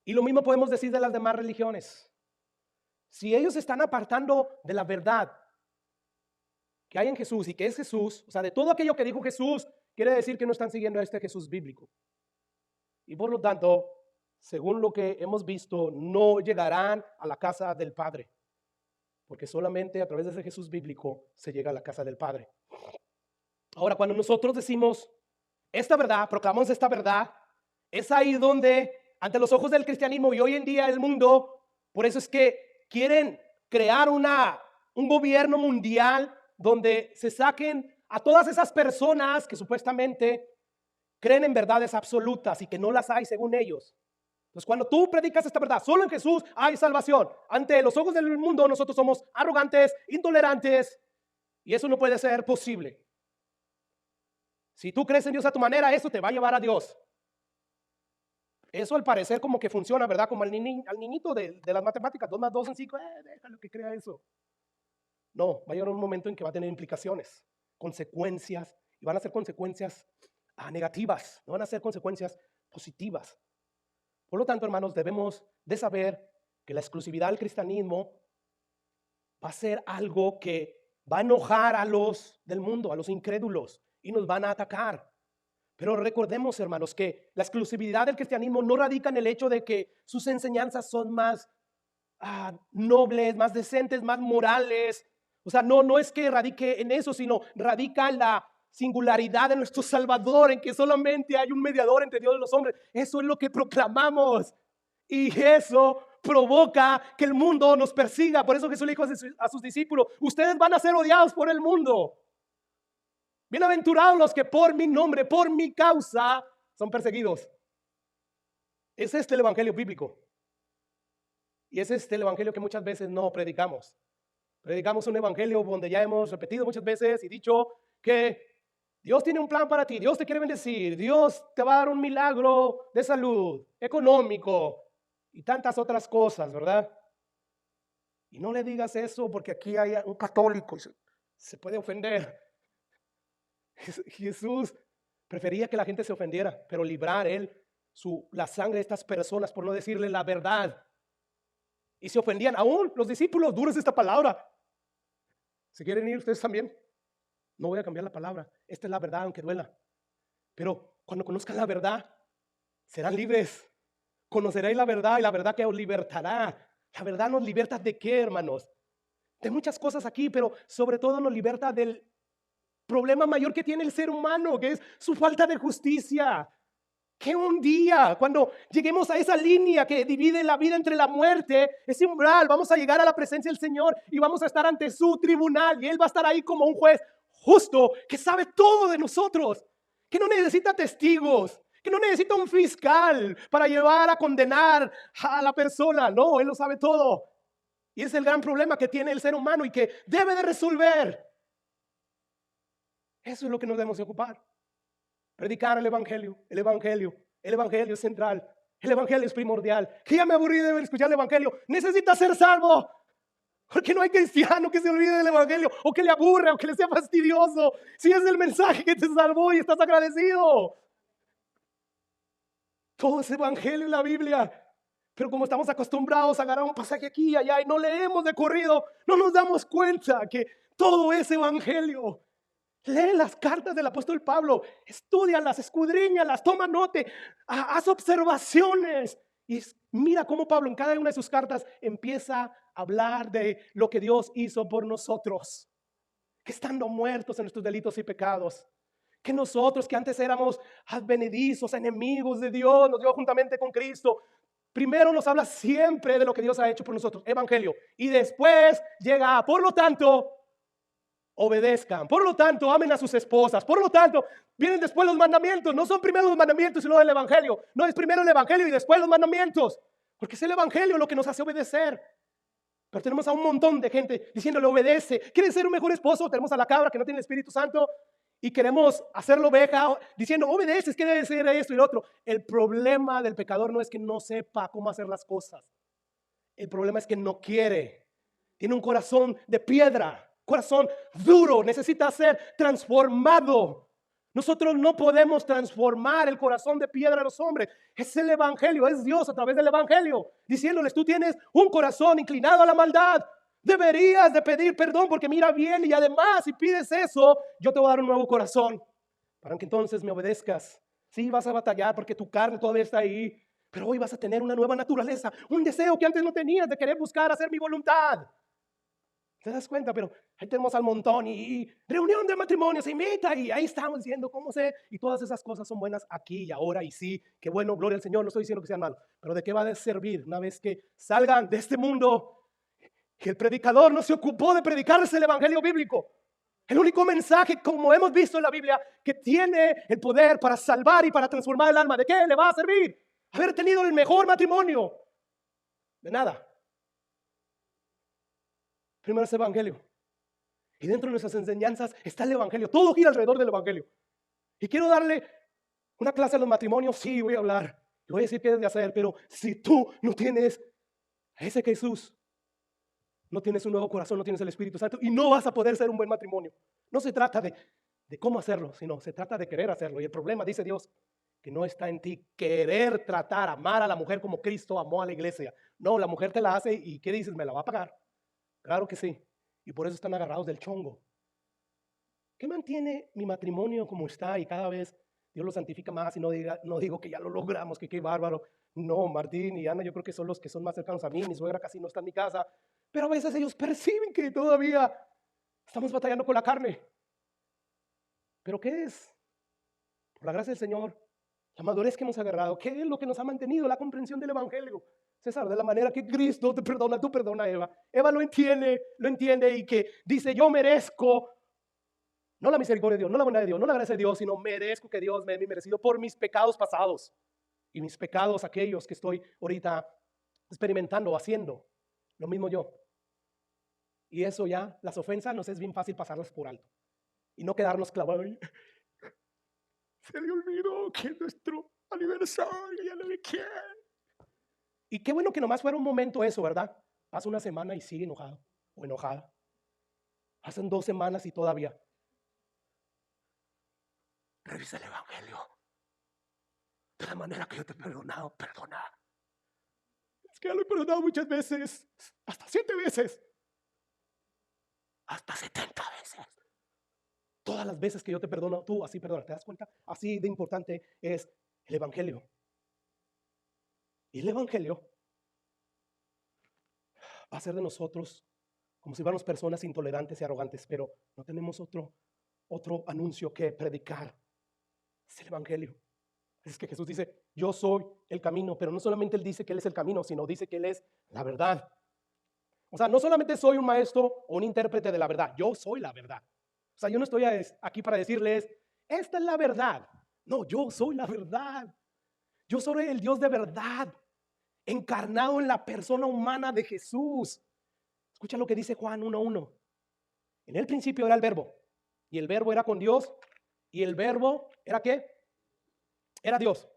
Y lo mismo podemos decir de las demás religiones. Si ellos se están apartando de la verdad que hay en Jesús y que es Jesús, o sea, de todo aquello que dijo Jesús, quiere decir que no están siguiendo a este Jesús bíblico. Y por lo tanto, según lo que hemos visto, no llegarán a la casa del Padre, porque solamente a través de ese Jesús bíblico se llega a la casa del Padre. Ahora, cuando nosotros decimos esta verdad, proclamamos esta verdad, es ahí donde, ante los ojos del cristianismo y hoy en día el mundo, por eso es que quieren crear un gobierno mundial donde se saquen a todas esas personas que supuestamente creen en verdades absolutas y que no las hay según ellos. Entonces, cuando tú predicas esta verdad, solo en Jesús hay salvación. Ante los ojos del mundo nosotros somos arrogantes, intolerantes, y eso no puede ser posible. Si tú crees en Dios a tu manera, eso te va a llevar a Dios. Eso al parecer como que funciona, ¿verdad? Como al niñito de las matemáticas, 2 más 2 son 5, déjalo que crea eso. No, va a llegar un momento en que va a tener implicaciones, consecuencias, y van a ser consecuencias negativas, no van a ser consecuencias positivas. Por lo tanto, hermanos, debemos de saber que la exclusividad del cristianismo va a ser algo que va a enojar a los del mundo, a los incrédulos, y nos van a atacar. Pero recordemos, hermanos, que la exclusividad del cristianismo no radica en el hecho de que sus enseñanzas son más nobles, más decentes, más morales. O sea, no es que radique en eso, sino radica en la singularidad de nuestro Salvador, en que solamente hay un mediador entre Dios y los hombres. Eso es lo que proclamamos. Y eso provoca que el mundo nos persiga. Por eso Jesús le dijo a sus discípulos: ustedes van a ser odiados por el mundo. Bienaventurados los que por mi nombre, por mi causa, son perseguidos. Es este el evangelio bíblico. Y es este el evangelio que muchas veces no predicamos. Predicamos un evangelio donde ya hemos repetido muchas veces y dicho que Dios tiene un plan para ti, Dios te quiere bendecir, Dios te va a dar un milagro de salud, económico y tantas otras cosas, ¿verdad? Y no le digas eso porque aquí hay un católico y se puede ofender. Jesús prefería que la gente se ofendiera, pero librar él la sangre de estas personas por no decirle la verdad. Y se ofendían, aún los discípulos, duros esta palabra. Si quieren ir ustedes también, no voy a cambiar la palabra. Esta es la verdad, aunque duela. Pero cuando conozcan la verdad, serán libres. Conoceréis la verdad y la verdad que os libertará. La verdad nos liberta ¿de qué, hermanos? De muchas cosas aquí, pero sobre todo nos liberta del problema mayor que tiene el ser humano, que es su falta de justicia. Que un día, cuando lleguemos a esa línea que divide la vida entre la muerte, ese umbral, vamos a llegar a la presencia del Señor y vamos a estar ante su tribunal y Él va a estar ahí como un juez justo que sabe todo de nosotros, que no necesita testigos, que no necesita un fiscal para llevar a condenar a la persona. No, Él lo sabe todo. Y es el gran problema que tiene el ser humano y que debe de resolver. Eso es lo que nos debemos de ocupar. Predicar el evangelio es central, el evangelio es primordial. Que ya me aburrí de escuchar el evangelio, necesita ser salvo. Porque no hay cristiano que se olvide del evangelio, o que le aburra, o que le sea fastidioso. Si es el mensaje que te salvó y estás agradecido. Todo es evangelio en la Biblia. Pero como estamos acostumbrados a agarrar un pasaje aquí y allá y no leemos de corrido, no nos damos cuenta que todo es evangelio. Lee las cartas del apóstol Pablo, estúdialas, escudriñalas, toma nota, haz observaciones. Y mira cómo Pablo en cada una de sus cartas empieza a hablar de lo que Dios hizo por nosotros. Que estando muertos en nuestros delitos y pecados, que nosotros que antes éramos advenedizos, enemigos de Dios, nos dio juntamente con Cristo. Primero nos habla siempre de lo que Dios ha hecho por nosotros, evangelio. Y después llega, por lo tanto, obedezcan, por lo tanto, amen a sus esposas, por lo tanto, vienen después los mandamientos. No son primero los mandamientos y luego el evangelio. No, es primero el evangelio y después los mandamientos, porque es el evangelio lo que nos hace obedecer. Pero tenemos a un montón de gente diciéndole obedece. ¿Quieren ser un mejor esposo? Tenemos a la cabra que no tiene el Espíritu Santo y queremos hacerlo oveja diciendo obedeces, que debe ser esto y lo otro. El problema del pecador no es que no sepa cómo hacer las cosas. El problema es que no quiere. Tiene un corazón de piedra, corazón duro, necesita ser transformado. Nosotros no podemos transformar el corazón de piedra de los hombres. Es el evangelio, es Dios a través del evangelio diciéndoles: tú tienes un corazón inclinado a la maldad, deberías de pedir perdón porque mira bien, y además si pides eso, yo te voy a dar un nuevo corazón para que entonces me obedezcas. Sí, vas a batallar porque tu carne todavía está ahí, pero hoy vas a tener una nueva naturaleza, un deseo que antes no tenías de querer buscar hacer mi voluntad. ¿Te das cuenta? Pero ahí tenemos al montón y reunión de matrimonio, se invita y ahí estamos diciendo cómo sé. Y todas esas cosas son buenas aquí y ahora y sí, qué bueno, gloria al Señor, no estoy diciendo que sean malos. Pero ¿de qué va a servir una vez que salgan de este mundo? Que el predicador no se ocupó de predicarles el evangelio bíblico. El único mensaje, como hemos visto en la Biblia, que tiene el poder para salvar y para transformar el alma. ¿De qué le va a servir? Haber tenido el mejor matrimonio. De nada. Primero es evangelio. Y dentro de nuestras enseñanzas está el evangelio. Todo gira alrededor del evangelio. Y quiero darle una clase a los matrimonios. Sí, voy a hablar. Le voy a decir qué debes de hacer. Pero si tú no tienes a ese Jesús, no tienes un nuevo corazón, no tienes el Espíritu Santo, y no vas a poder ser un buen matrimonio. No se trata de cómo hacerlo, sino se trata de querer hacerlo. Y el problema, dice Dios, que no está en ti querer tratar, amar a la mujer como Cristo amó a la iglesia. No, la mujer te la hace y ¿qué dices? ¿Me la va a pagar? Claro que sí. Y por eso están agarrados del chongo. ¿Qué mantiene mi matrimonio como está y cada vez Dios lo santifica más? Y no digo que ya lo logramos, que qué bárbaro. No, Martín y Ana yo creo que son los que son más cercanos a mí. Mi suegra casi no está en mi casa. Pero a veces ellos perciben que todavía estamos batallando con la carne. ¿Pero qué es? Por la gracia del Señor, la madurez que hemos agarrado, ¿qué es lo que nos ha mantenido? La comprensión del Evangelio. César, de la manera que Cristo te perdona, tú perdona a Eva. Eva lo entiende y que dice, yo merezco, no la misericordia de Dios, no la bondad de Dios, no la gracia de Dios, sino merezco que Dios me haya merecido por mis pecados pasados y mis pecados aquellos que estoy ahorita experimentando, haciendo. Lo mismo yo. Y eso ya, las ofensas nos es bien fácil pasarlas por alto y no quedarnos clavados. Se le olvidó que es nuestro aniversario, ya no me quiere. Y qué bueno que nomás fuera un momento eso, ¿verdad? Pasa una semana y sigue enojado o enojada. Pasan 2 semanas y todavía. Revisa el Evangelio. De la manera que yo te he perdonado, perdona. Es que ya lo he perdonado muchas veces, hasta 7 veces. Hasta 70 veces. Todas las veces que yo te perdono, tú así perdona. ¿Te das cuenta? Así de importante es el Evangelio. Y el Evangelio va a ser de nosotros como si fuéramos personas intolerantes y arrogantes, pero no tenemos otro anuncio que predicar. Es el Evangelio. Es que Jesús dice, yo soy el camino, pero no solamente Él dice que Él es el camino, sino dice que Él es la verdad. O sea, no solamente soy un maestro o un intérprete de la verdad, yo soy la verdad. O sea, yo no estoy aquí para decirles, esta es la verdad. No, yo soy la verdad. Yo soy el Dios de verdad, encarnado en la persona humana de Jesús. Escucha lo que dice Juan 1:1. En el principio era el verbo, y el verbo era con Dios, y el verbo era ¿qué? Era Dios.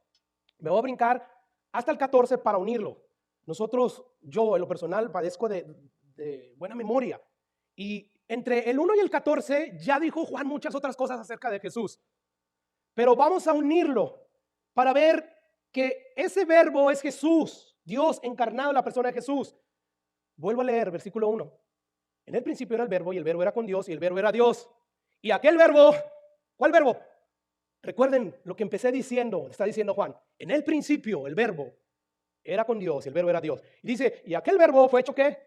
Me voy a brincar hasta el 14 para unirlo. Yo en lo personal padezco de buena memoria, y entre el 1 y el 14 ya dijo Juan muchas otras cosas acerca de Jesús, pero vamos a unirlo para ver que ese verbo es Jesús, Dios encarnado en la persona de Jesús. Vuelvo a leer versículo 1. En el principio era el verbo y el verbo era con Dios y el verbo era Dios. Y aquel verbo, ¿cuál verbo? Recuerden lo que empecé diciendo, está diciendo Juan. En el principio el verbo era con Dios y el verbo era Dios. Y dice, y aquel verbo fue hecho ¿qué?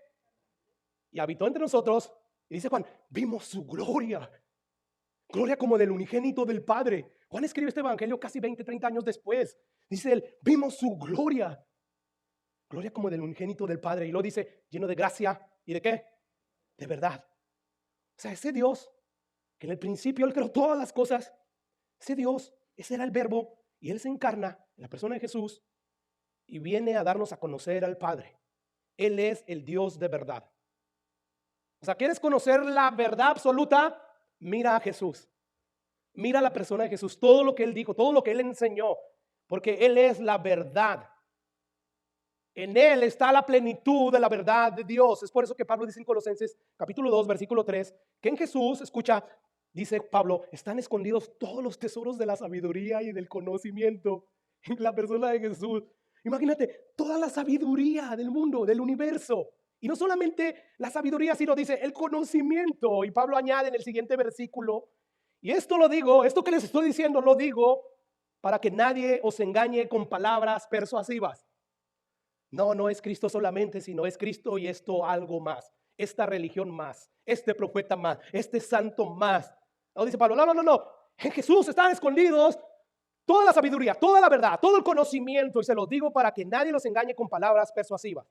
Y habitó entre nosotros. Y dice Juan, vimos su gloria. Gloria como del unigénito del Padre. Juan escribe este evangelio casi 20, 30 años después. Dice él, vimos su gloria. Gloria como del unigénito del Padre. Y lo dice, lleno de gracia. ¿Y de qué? De verdad. O sea, ese Dios, que en el principio Él creó todas las cosas. Ese Dios, ese era el verbo. Y Él se encarna en la persona de Jesús. Y viene a darnos a conocer al Padre. Él es el Dios de verdad. O sea, ¿quieres conocer la verdad absoluta? Mira a Jesús. Mira a la persona de Jesús. Todo lo que Él dijo, todo lo que Él enseñó. Porque Él es la verdad. En Él está la plenitud de la verdad de Dios. Es por eso que Pablo dice en Colosenses capítulo 2 versículo 3 que en Jesús, escucha, dice Pablo, están escondidos todos los tesoros de la sabiduría y del conocimiento en la persona de Jesús. Imagínate toda la sabiduría del mundo, del universo. Y no solamente la sabiduría, sino dice el conocimiento. Y Pablo añade en el siguiente versículo, y esto lo digo, esto que les estoy diciendo lo digo para que nadie os engañe con palabras persuasivas. No, no es Cristo solamente, sino es Cristo y esto algo más. Esta religión más, este profeta más, este santo más. No dice Pablo, no. En Jesús están escondidos toda la sabiduría, toda la verdad, todo el conocimiento. Y se los digo para que nadie los engañe con palabras persuasivas.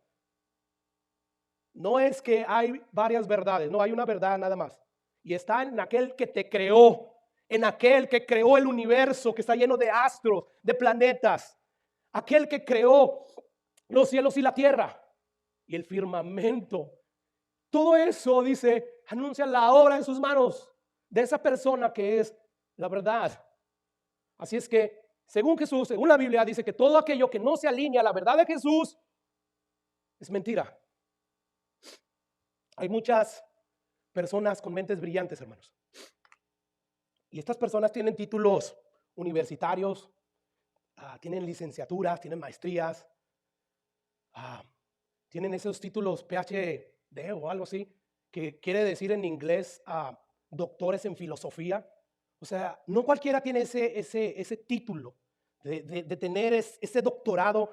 No es que hay varias verdades, no hay una verdad nada más. Y está en aquel que te creó, en aquel que creó el universo que está lleno de astros, de planetas. Aquel que creó los cielos y la tierra y el firmamento. Todo eso, dice, anuncia la obra de sus manos, de esa persona que es la verdad. Así es que, según Jesús, según la Biblia, dice que todo aquello que no se alinea a la verdad de Jesús es mentira. Hay muchas personas con mentes brillantes, hermanos. Y estas personas tienen títulos universitarios, tienen licenciaturas, tienen maestrías, tienen esos títulos PhD o algo así, que quiere decir en inglés doctores en filosofía. O sea, no cualquiera tiene ese título de tener ese doctorado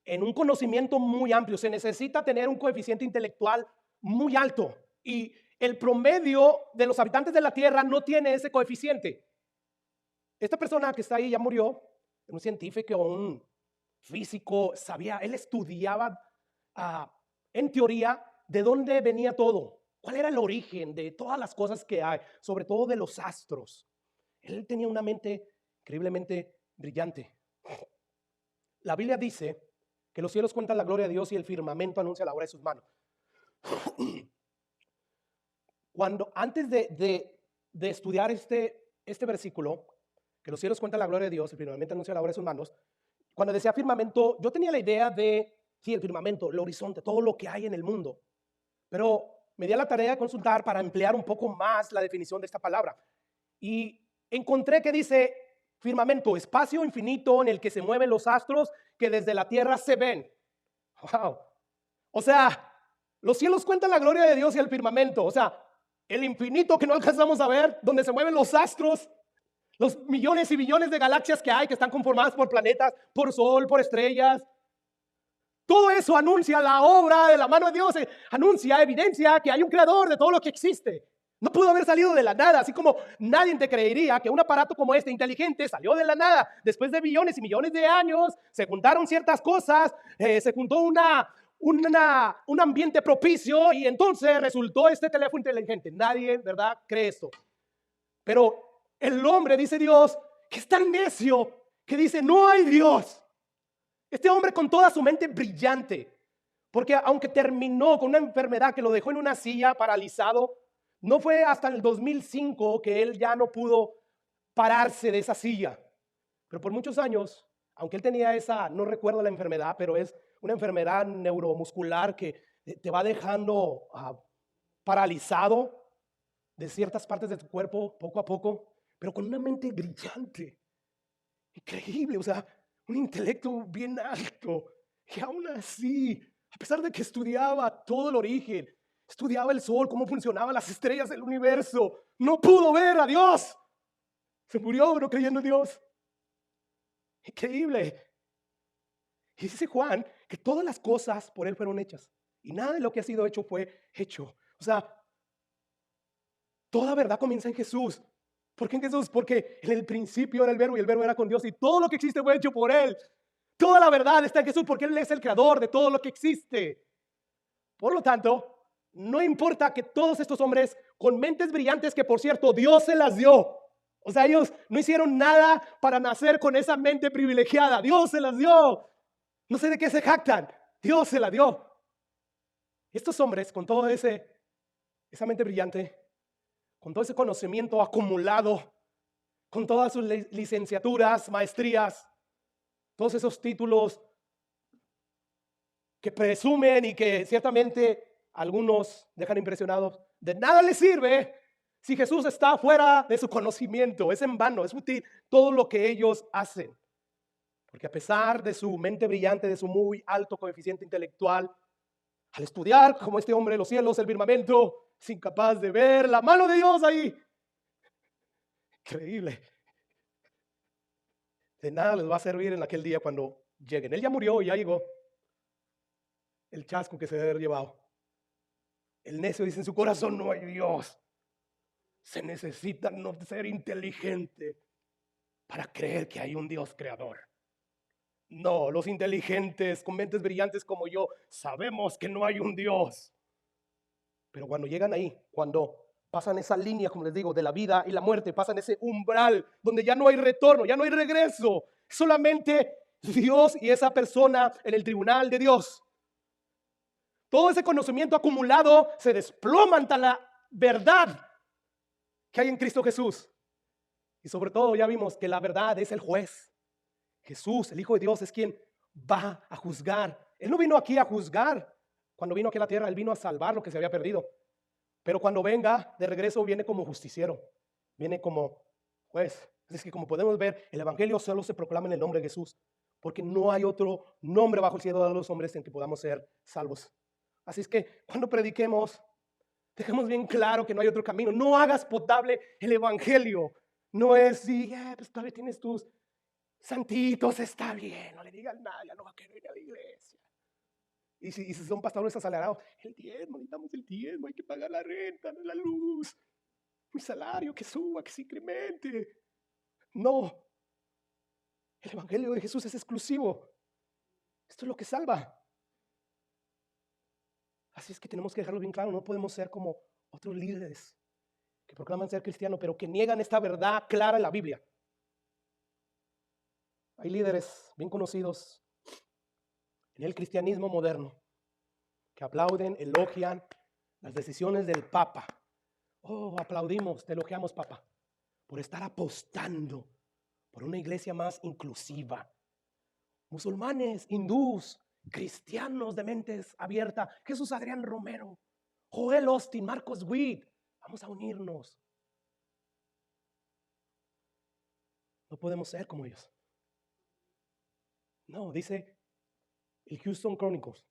en un conocimiento muy amplio. Se necesita tener un coeficiente intelectual muy alto. Y el promedio de los habitantes de la tierra no tiene ese coeficiente. Esta persona que está ahí ya murió, un científico o un físico, él estudiaba en teoría de dónde venía todo, cuál era el origen de todas las cosas que hay, sobre todo de los astros. Él tenía una mente increíblemente brillante. La Biblia dice que los cielos cuentan la gloria de Dios y el firmamento anuncia la obra de sus manos. Antes de estudiar este versículo, que los cielos cuentan la gloria de Dios, el firmamento anuncia la obra de sus manos, cuando decía firmamento, yo tenía la idea de, sí, el firmamento, el horizonte, todo lo que hay en el mundo. Pero me di a la tarea de consultar para emplear un poco más la definición de esta palabra. Y encontré que dice firmamento, espacio infinito en el que se mueven los astros que desde la tierra se ven. Wow. O sea, los cielos cuentan la gloria de Dios y el firmamento. O sea, el infinito que no alcanzamos a ver, donde se mueven los astros, los millones y billones de galaxias que hay, que están conformadas por planetas, por sol, por estrellas. Todo eso anuncia la obra de la mano de Dios, anuncia, evidencia que hay un creador de todo lo que existe. No pudo haber salido de la nada, así como nadie te creería que un aparato como este inteligente salió de la nada. Después de billones y millones de años, se juntaron ciertas cosas, se juntó un ambiente propicio y entonces resultó este teléfono inteligente. Nadie, ¿verdad?, cree esto. Pero el hombre, dice Dios, que es tan necio, que dice, no hay Dios. Este hombre con toda su mente brillante, porque aunque terminó con una enfermedad que lo dejó en una silla paralizado, no fue hasta el 2005 que él ya no pudo pararse de esa silla. Pero por muchos años, aunque él tenía no recuerdo la enfermedad, pero es una enfermedad neuromuscular que te va dejando paralizado de ciertas partes de tu cuerpo poco a poco, pero con una mente brillante, increíble, o sea, un intelecto bien alto. Y aún así, a pesar de que estudiaba todo el origen, estudiaba el sol, cómo funcionaban las estrellas del universo, no pudo ver a Dios. Se murió no creyendo en Dios. Increíble. Y dice Juan que todas las cosas por él fueron hechas y nada de lo que ha sido hecho fue hecho. O sea, toda verdad comienza en Jesús. ¿Por qué en Jesús? Porque en el principio era el verbo y el verbo era con Dios y todo lo que existe fue hecho por él. Toda la verdad está en Jesús porque él es el creador de todo lo que existe. Por lo tanto, no importa que todos estos hombres con mentes brillantes, que por cierto Dios se las dio. O sea, ellos no hicieron nada para nacer con esa mente privilegiada. Dios se las dio. No sé de qué se jactan. Dios se la dio. Estos hombres con todo esa mente brillante, con todo ese conocimiento acumulado, con todas sus licenciaturas, maestrías, todos esos títulos que presumen y que ciertamente algunos dejan impresionados, de nada les sirve si Jesús está fuera de su conocimiento. Es en vano, es útil todo lo que ellos hacen. Porque a pesar de su mente brillante, de su muy alto coeficiente intelectual, al estudiar como este hombre los cielos, el firmamento, es incapaz de ver la mano de Dios ahí. Increíble. De nada les va a servir en aquel día cuando lleguen. Él ya murió y ya llegó. El chasco que se debe haber llevado. El necio dice en su corazón, no hay Dios. Se necesita no ser inteligente para creer que hay un Dios creador. No, los inteligentes con mentes brillantes como yo sabemos que no hay un Dios. Pero cuando llegan ahí, cuando pasan esa línea, como les digo, de la vida y la muerte, pasan ese umbral donde ya no hay retorno, ya no hay regreso, solamente Dios y esa persona en el tribunal de Dios. Todo ese conocimiento acumulado se desploma ante la verdad que hay en Cristo Jesús. Y sobre todo ya vimos que la verdad es el juez. Jesús, el Hijo de Dios, es quien va a juzgar. Él no vino aquí a juzgar. Cuando vino aquí a la tierra, Él vino a salvar lo que se había perdido. Pero cuando venga de regreso, viene como justiciero, viene como juez. Es que como podemos ver, el Evangelio solo se proclama en el nombre de Jesús, porque no hay otro nombre bajo el cielo de los hombres en que podamos ser salvos. Así es que cuando prediquemos, dejemos bien claro que no hay otro camino. No hagas potable el Evangelio. No es, sí, pues todavía tienes tus santitos, está bien, no le digas nada, ya no va a querer ir a la iglesia. Y si son pastores asalariados, el diezmo, necesitamos el diezmo, hay que pagar la renta, la luz, mi salario que suba, que se incremente. No, el Evangelio de Jesús es exclusivo. Esto es lo que salva. Así es que tenemos que dejarlo bien claro, no podemos ser como otros líderes que proclaman ser cristianos, pero que niegan esta verdad clara en la Biblia. Hay líderes bien conocidos en el cristianismo moderno que aplauden, elogian las decisiones del Papa. Oh, aplaudimos, te elogiamos, Papa, por estar apostando por una iglesia más inclusiva. Musulmanes, hindús, cristianos de mentes abiertas, Jesús Adrián Romero, Joel Austin, Marcos Witt, vamos a unirnos. No podemos ser como ellos. No, dice el Houston Chronicles,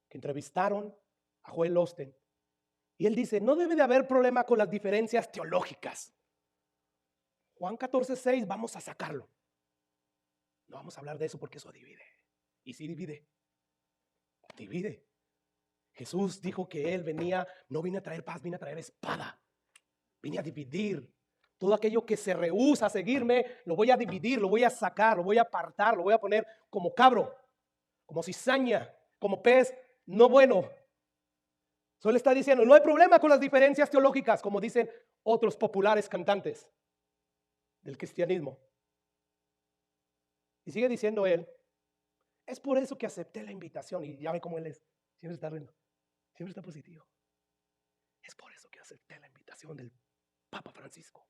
que entrevistaron a Joel Austin, y él dice, no debe de haber problema con las diferencias teológicas. Juan 14:6, vamos a sacarlo. No vamos a hablar de eso porque eso divide. Y si divide, divide. Jesús dijo que Él no vine a traer paz, vine a traer espada. Vine a dividir. Todo aquello que se rehúsa a seguirme, lo voy a dividir, lo voy a sacar, lo voy a apartar, lo voy a poner como cabro, como cizaña, como pez no bueno. Solo está diciendo, no hay problema con las diferencias teológicas, como dicen otros populares cantantes del cristianismo. Y sigue diciendo él, es por eso que acepté la invitación. Y ya ve cómo él es, siempre está riendo, siempre está positivo. Es por eso que acepté la invitación del Papa Francisco.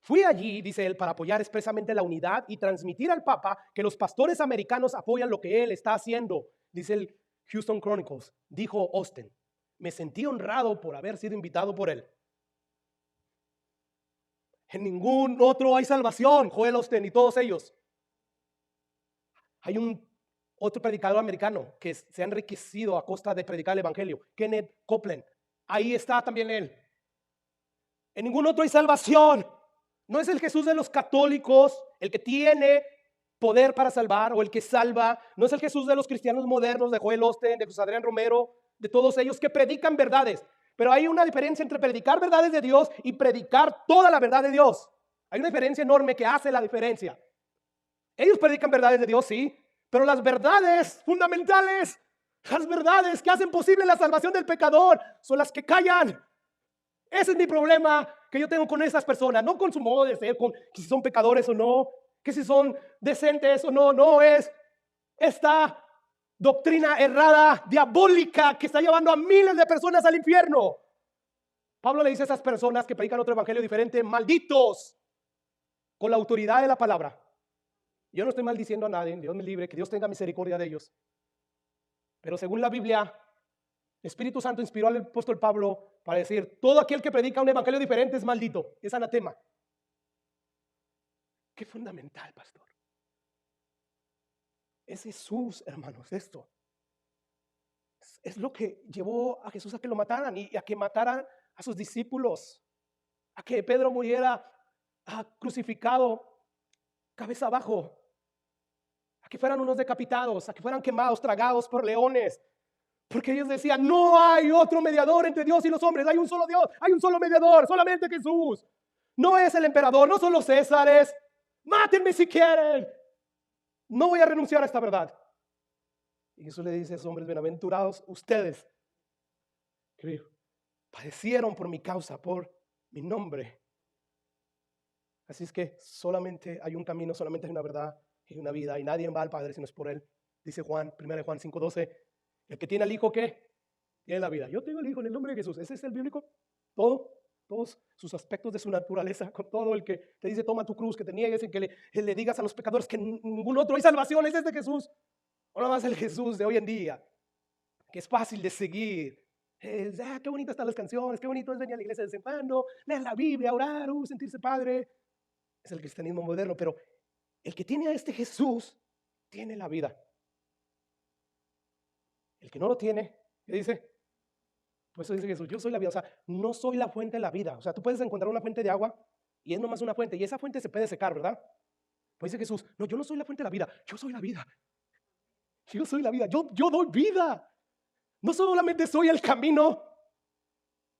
Fui allí, dice él, para apoyar expresamente la unidad y transmitir al Papa que los pastores americanos apoyan lo que él está haciendo. Dice el Houston Chronicles, dijo Austin, me sentí honrado por haber sido invitado por él. En ningún otro hay salvación, Joel Austin y todos ellos. Hay otro predicador americano que se ha enriquecido a costa de predicar el evangelio, Kenneth Copeland. Ahí está también él. En ningún otro hay salvación. No es el Jesús de los católicos el que tiene poder para salvar o el que salva. No es el Jesús de los cristianos modernos, de Joel Austin, de José Adrián Romero, de todos ellos que predican verdades. Pero hay una diferencia entre predicar verdades de Dios y predicar toda la verdad de Dios. Hay una diferencia enorme que hace la diferencia. Ellos predican verdades de Dios, sí, pero las verdades fundamentales, las verdades que hacen posible la salvación del pecador, son las que callan. Ese es mi problema que yo tengo con esas personas, no con su modo de ser, con que si son pecadores o no, que si son decentes o no, no es esta doctrina errada, diabólica, que está llevando a miles de personas al infierno. Pablo le dice a esas personas que predican otro evangelio diferente, malditos, con la autoridad de la palabra. Yo no estoy maldiciendo a nadie, Dios me libre, que Dios tenga misericordia de ellos. Pero según la Biblia, el Espíritu Santo inspiró al apóstol Pablo para decir, todo aquel que predica un evangelio diferente es maldito, es anatema. Qué fundamental, pastor. Es Jesús, hermanos, esto. Es lo que llevó a Jesús a que lo mataran y a que mataran a sus discípulos, a que Pedro muriera crucificado, cabeza abajo, a que fueran unos decapitados, a que fueran quemados, tragados por leones, porque ellos decían, no hay otro mediador entre Dios y los hombres, hay un solo Dios, hay un solo mediador, solamente Jesús. No es el emperador, no son los césares, mátenme si quieren, no voy a renunciar a esta verdad. Y Jesús le dice a esos hombres, bienaventurados ustedes que padecieron por mi causa, por mi nombre. Así es que solamente hay un camino, solamente hay una verdad y una vida, y nadie va al Padre si no es por Él. Dice Juan, 1 Juan 5:12, el que tiene al Hijo, ¿qué? Tiene la vida. Yo tengo el Hijo en el nombre de Jesús. ¿Ese es el bíblico? ¿Todo? todos sus aspectos de su naturaleza, con todo el que te dice toma tu cruz, que te niegues y que le digas a los pecadores que ningún otro hay salvación, es de Jesús. O nada más el Jesús de hoy en día, que es fácil de seguir. Qué bonitas están las canciones, qué bonito es venir a la iglesia de vez en cuando, leer la Biblia, orar, sentirse padre. Es el cristianismo moderno, pero el que tiene a este Jesús tiene la vida. El que no lo tiene, ¿qué dice? Por eso dice Jesús, yo soy la vida. O sea, no soy la fuente de la vida. O sea, tú puedes encontrar una fuente de agua y es nomás una fuente y esa fuente se puede secar, ¿verdad? Pues dice Jesús, no, yo no soy la fuente de la vida, yo soy la vida. Yo soy la vida, yo doy vida. No solamente soy el camino,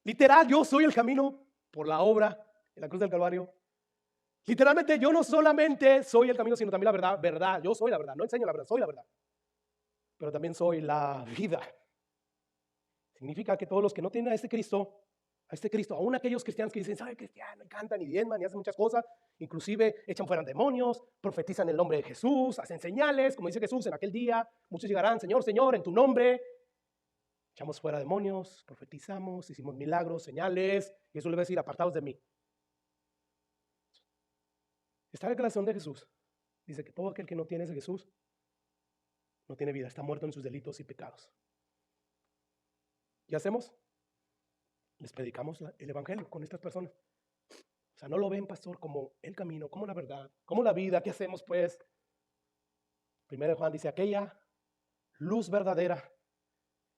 literal, yo soy el camino por la obra en la cruz del Calvario. Literalmente yo no solamente soy el camino, sino también la verdad. Yo soy la verdad, no enseño la verdad, soy la verdad. Pero también soy la vida. Significa que todos los que no tienen a este Cristo, aún aquellos cristianos que dicen, soy cristiano, y cantan y diezman y hacen muchas cosas, inclusive echan fuera demonios, profetizan el nombre de Jesús, hacen señales, como dice Jesús en aquel día, muchos llegarán, Señor, Señor, en tu nombre. Echamos fuera demonios, profetizamos, hicimos milagros, señales, y eso le va a decir, apartados de mí. Esta declaración de Jesús dice que todo aquel que no tiene ese Jesús no tiene vida, está muerto en sus delitos y pecados. ¿Qué hacemos? Les predicamos el evangelio con estas personas. O sea, no lo ven, pastor, como el camino, como la verdad, como la vida. ¿Qué hacemos, pues? Primero Juan dice, aquella luz verdadera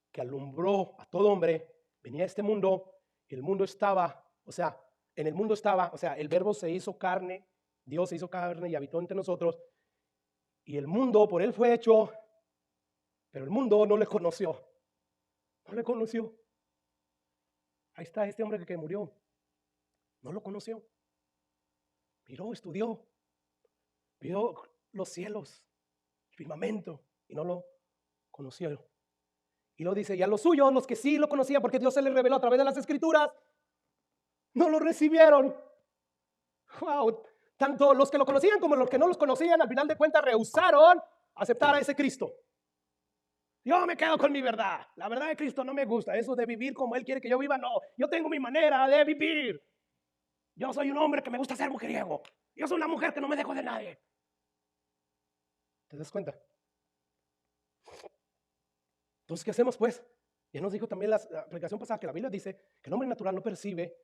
que alumbró a todo hombre, venía a este mundo, y el mundo estaba, o sea, en el mundo estaba, o sea, el verbo se hizo carne, Dios se hizo carne y habitó entre nosotros, y el mundo por él fue hecho, pero el mundo no le conoció. No le conoció. Ahí está este hombre que murió. No lo conoció. Miró, estudió, vio los cielos, el firmamento, y no lo conoció. Y lo dice, y a los suyos, los que sí lo conocían, porque Dios se les reveló a través de las escrituras, no lo recibieron. Wow. Tanto los que lo conocían como los que no los conocían, al final de cuentas rehusaron aceptar a ese Cristo. Yo me quedo con mi verdad. La verdad de Cristo no me gusta. Eso de vivir como Él quiere que yo viva, no. Yo tengo mi manera de vivir. Yo soy un hombre que me gusta ser mujeriego. Yo soy una mujer que no me dejo de nadie. ¿Te das cuenta? Entonces, ¿qué hacemos pues? Ya nos dijo también la predicación pasada que la Biblia dice que el hombre natural no percibe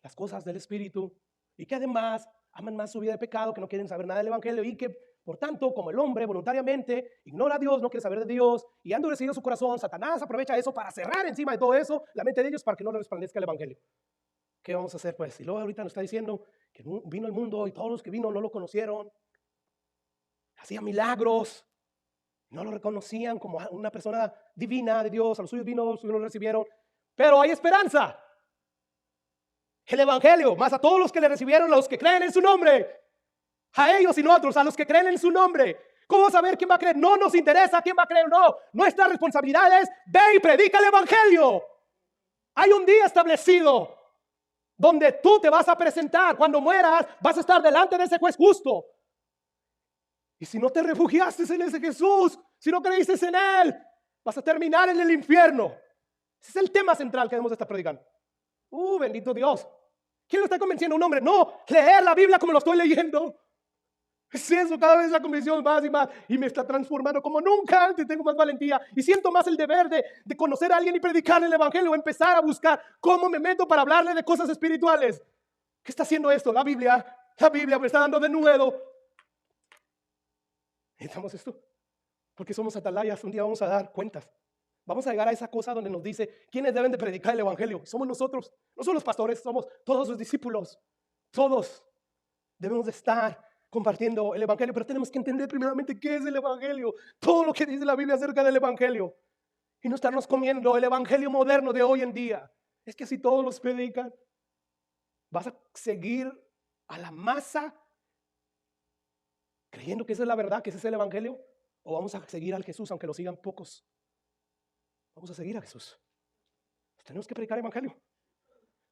las cosas del Espíritu y que además aman más su vida de pecado, que no quieren saber nada del Evangelio y que por tanto, como el hombre voluntariamente ignora a Dios, no quiere saber de Dios y ha endurecido su corazón, Satanás aprovecha eso para cerrar encima de todo eso la mente de ellos para que no le resplandezca el Evangelio. ¿Qué vamos a hacer pues? Y luego ahorita nos está diciendo que vino al mundo y todos los que vino no lo conocieron, hacía milagros, no lo reconocían como una persona divina de Dios, a los suyos vino, los suyos no lo recibieron, pero hay esperanza. El Evangelio, más a todos los que le recibieron, a los que creen en su nombre, a ellos y no a otros, a los que creen en su nombre. ¿Cómo saber quién va a creer? No nos interesa quién va a creer o no. Nuestra responsabilidad es ve y predica el Evangelio. Hay un día establecido donde tú te vas a presentar. Cuando mueras vas a estar delante de ese juez justo. Y si no te refugiaste en ese Jesús, si no creíste en Él, vas a terminar en el infierno. Ese es el tema central que debemos estar predicando. Bendito Dios. ¿Quién lo está convenciendo? Un hombre. No, leer la Biblia como lo estoy leyendo. Es eso, cada vez la convicción más y más. Y me está transformando como nunca antes. Tengo más valentía y siento más el deber de conocer a alguien y predicarle el Evangelio. Empezar a buscar cómo me meto para hablarle de cosas espirituales. ¿Qué está haciendo esto? La Biblia me está dando de nuevo. Necesitamos esto. Porque somos atalayas. Un día vamos a dar cuentas. Vamos a llegar a esa cosa donde nos dice quiénes deben de predicar el Evangelio. Somos nosotros. No son los pastores, somos todos sus discípulos. Todos debemos de estar compartiendo el Evangelio, pero tenemos que entender primeramente qué es el Evangelio, todo lo que dice la Biblia acerca del Evangelio y no estarnos comiendo el Evangelio moderno de hoy en día. Es que si todos los predican, vas a seguir a la masa creyendo que esa es la verdad, que ese es el Evangelio, o vamos a seguir al Jesús aunque lo sigan pocos. Vamos a seguir a Jesús. Tenemos que predicar el Evangelio.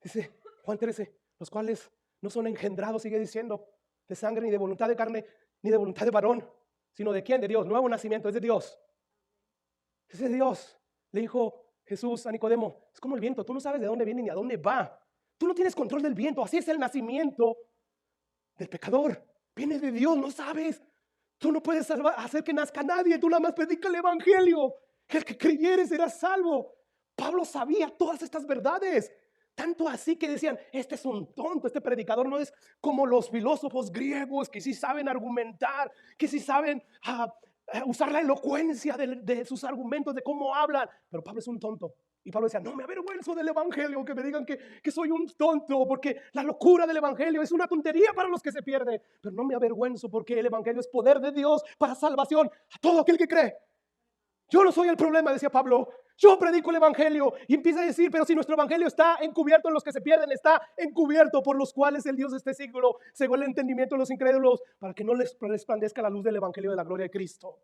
Dice Juan 13, los cuales no son engendrados, sigue diciendo, de sangre, ni de voluntad de carne, ni de voluntad de varón, sino de quién, de Dios. Nuevo nacimiento, es de Dios. Es de Dios. Le dijo Jesús a Nicodemo, es como el viento, tú no sabes de dónde viene ni a dónde va. Tú no tienes control del viento. Así es el nacimiento del pecador. Viene de Dios, no sabes. Tú no puedes hacer que nazca nadie. Tú nada más predica el evangelio. El que creyere será salvo. Pablo sabía todas estas verdades. Tanto así que decían, este es un tonto, este predicador no es como los filósofos griegos que sí saben argumentar, que sí saben usar la elocuencia de sus argumentos, de cómo hablan. Pero Pablo es un tonto. Y Pablo decía, no me avergüenzo del evangelio, que me digan que soy un tonto, porque la locura del evangelio es una tontería para los que se pierden. Pero no me avergüenzo porque el evangelio es poder de Dios para salvación a todo aquel que cree. Yo no soy el problema, decía Pablo. Yo predico el evangelio. Y empieza a decir, pero si nuestro evangelio está encubierto en los que se pierden, está encubierto por los cuales el Dios de este siglo cegó el entendimiento de los incrédulos para que no les resplandezca la luz del evangelio de la gloria de Cristo.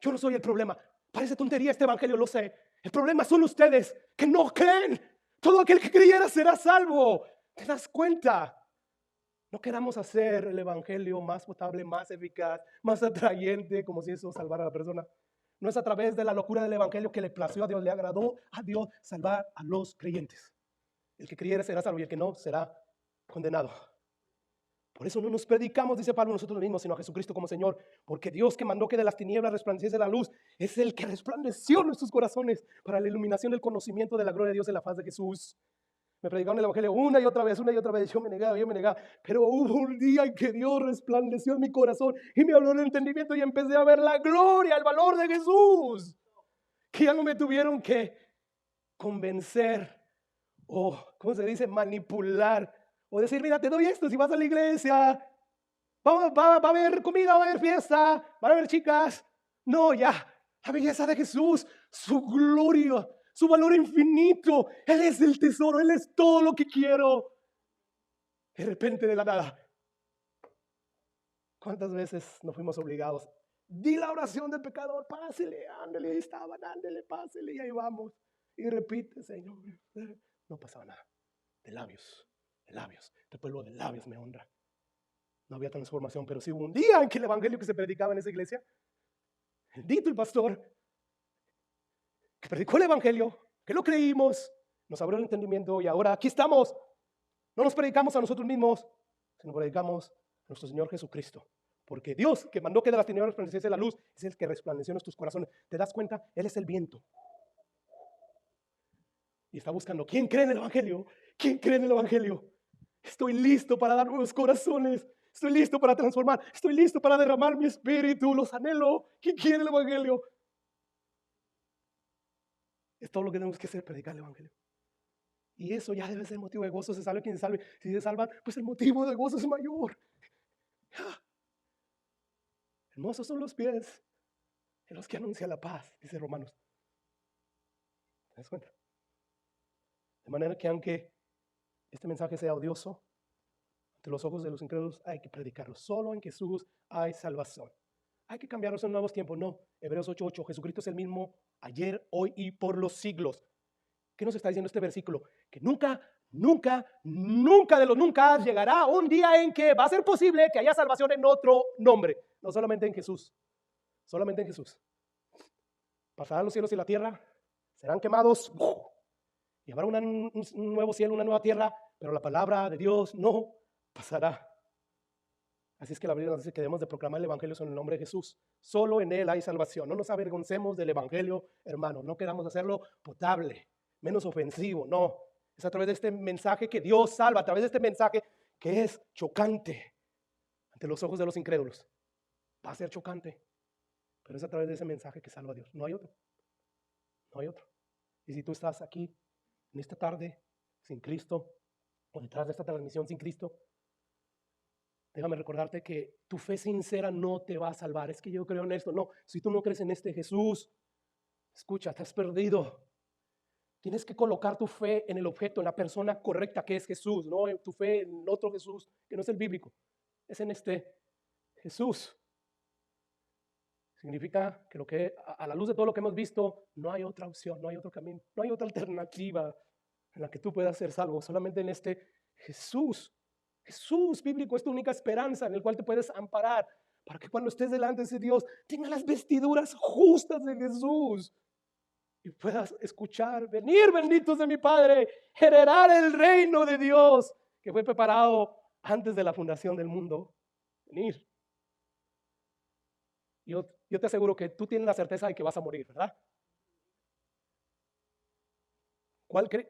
Yo no soy el problema. Parece tontería este evangelio, lo sé. El problema son ustedes que no creen. Todo aquel que creyera será salvo. ¿Te das cuenta? No queramos hacer el evangelio más potable, más eficaz, más atrayente, como si eso salvara a la persona. No es a través de la locura del evangelio que le plació a Dios, le agradó a Dios salvar a los creyentes. El que creyera será salvo y el que no será condenado. Por eso no nos predicamos, dice Pablo, nosotros mismos, sino a Jesucristo como Señor. Porque Dios que mandó que de las tinieblas resplandeciese la luz, es el que resplandeció en nuestros corazones para la iluminación del conocimiento de la gloria de Dios en la faz de Jesús. Me predicaron el evangelio una y otra vez. Yo me negaba. Pero hubo un día en que Dios resplandeció en mi corazón y me habló el entendimiento y empecé a ver la gloria, el valor de Jesús. Que ya no me tuvieron que convencer o, ¿cómo se dice? Manipular. O decir, mira, te doy esto si vas a la iglesia. Va a haber comida, va a haber fiesta, van a haber chicas. No, ya, la belleza de Jesús, su gloria, su valor infinito. Él es el tesoro, Él es todo lo que quiero. De repente, de la nada. ¿Cuántas veces nos fuimos obligados? Di la oración del pecador, pásele, ándele, ahí estaban, ándele, pásele, y ahí vamos. Y repite, Señor. No pasaba nada. De labios. El pueblo de labios me honra. No había transformación, pero sí hubo un día en que el evangelio que se predicaba en esa iglesia, bendito el pastor, que predicó el evangelio, que lo creímos, nos abrió el entendimiento y ahora aquí estamos. No nos predicamos a nosotros mismos, sino predicamos a nuestro Señor Jesucristo. Porque Dios, que mandó que de las tinieblas resplandeciese la luz, es el que resplandeció en nuestros corazones. ¿Te das cuenta? Él es el viento. Y está buscando, ¿quién cree en el evangelio? ¿Quién cree en el evangelio? Estoy listo para dar nuevos corazones. Estoy listo para transformar. Estoy listo para derramar mi espíritu. Los anhelo. ¿Quién quiere el evangelio? Es todo lo que tenemos que hacer, predicar el evangelio. Y eso ya debe ser motivo de gozo. Se salve quien se salve. Si se salvan, pues el motivo de gozo es mayor. Hermosos son los pies de los que anuncian la paz, dice Romanos. ¿Te das cuenta? De manera que aunque este mensaje sea odioso ante los ojos de los incrédulos, hay que predicarlo. Solo en Jesús hay salvación. Hay que cambiarlos en nuevos tiempos. No, Hebreos 8:8, Jesucristo es el mismo ayer, hoy y por los siglos. ¿Qué nos está diciendo este versículo? Que nunca de los nunca llegará un día en que va a ser posible que haya salvación en otro nombre. No solamente en Jesús. Solamente en Jesús. Pasarán los cielos y la tierra, serán quemados. Y habrá un nuevo cielo, una nueva tierra, pero la palabra de Dios no pasará. Así es que la Biblia nos dice que debemos de proclamar el evangelio en el nombre de Jesús. Solo en Él hay salvación. No nos avergoncemos del evangelio, hermanos. No queramos hacerlo potable, menos ofensivo. No, es a través de este mensaje que Dios salva, a través de este mensaje que es chocante ante los ojos de los incrédulos. Va a ser chocante, pero es a través de ese mensaje que salva a Dios. No hay otro. No hay otro. Y si tú estás aquí en esta tarde sin Cristo, o detrás de esta transmisión sin Cristo, déjame recordarte que tu fe sincera no te va a salvar. Es que yo creo en esto. No, si tú no crees en este Jesús, escucha, te has perdido. Tienes que colocar tu fe en el objeto, en la persona correcta que es Jesús, no tu fe en otro Jesús que no es el bíblico. Es en este Jesús. Significa que, a la luz de todo lo que hemos visto, no hay otra opción, no hay otro camino, no hay otra alternativa en la que tú puedas ser salvo. Solamente en este Jesús. Jesús bíblico es tu única esperanza en el cual te puedes amparar para que cuando estés delante de ese Dios tengas las vestiduras justas de Jesús. y puedas escuchar, venir benditos de mi Padre, heredar el reino de Dios que fue preparado antes de la fundación del mundo. Venir. Yo te aseguro que tú tienes la certeza de que vas a morir, ¿verdad?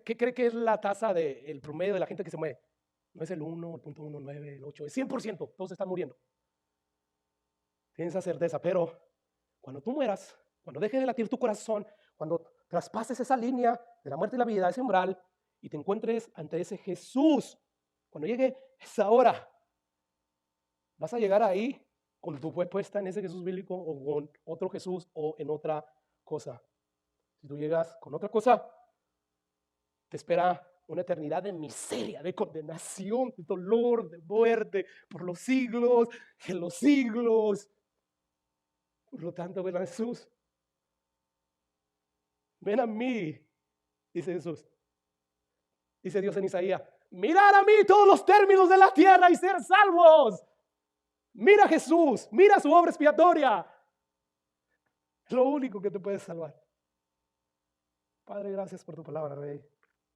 ¿Qué cree que es la tasa del promedio de la gente que se muere? No es el 1, el 0.19, el 8, es 100%, todos están muriendo. Tienes esa certeza, pero cuando tú mueras, cuando deje de latir tu corazón, cuando traspases esa línea de la muerte y la vida, ese umbral, y te encuentres ante ese Jesús, cuando llegue esa hora, vas a llegar ahí con tu fe puesta en ese Jesús bíblico o con otro Jesús o en otra cosa. Si tú llegas con otra cosa, te espera una eternidad de miseria, de condenación, de dolor, de muerte, por los siglos de los siglos. Por lo tanto, ven a Jesús. Ven a mí, dice Jesús. Dice Dios en Isaías, mirad a mí todos los términos de la tierra y ser salvos. Mira a Jesús, mira su obra expiatoria. Es lo único que te puede salvar. Padre, gracias por tu palabra, Rey.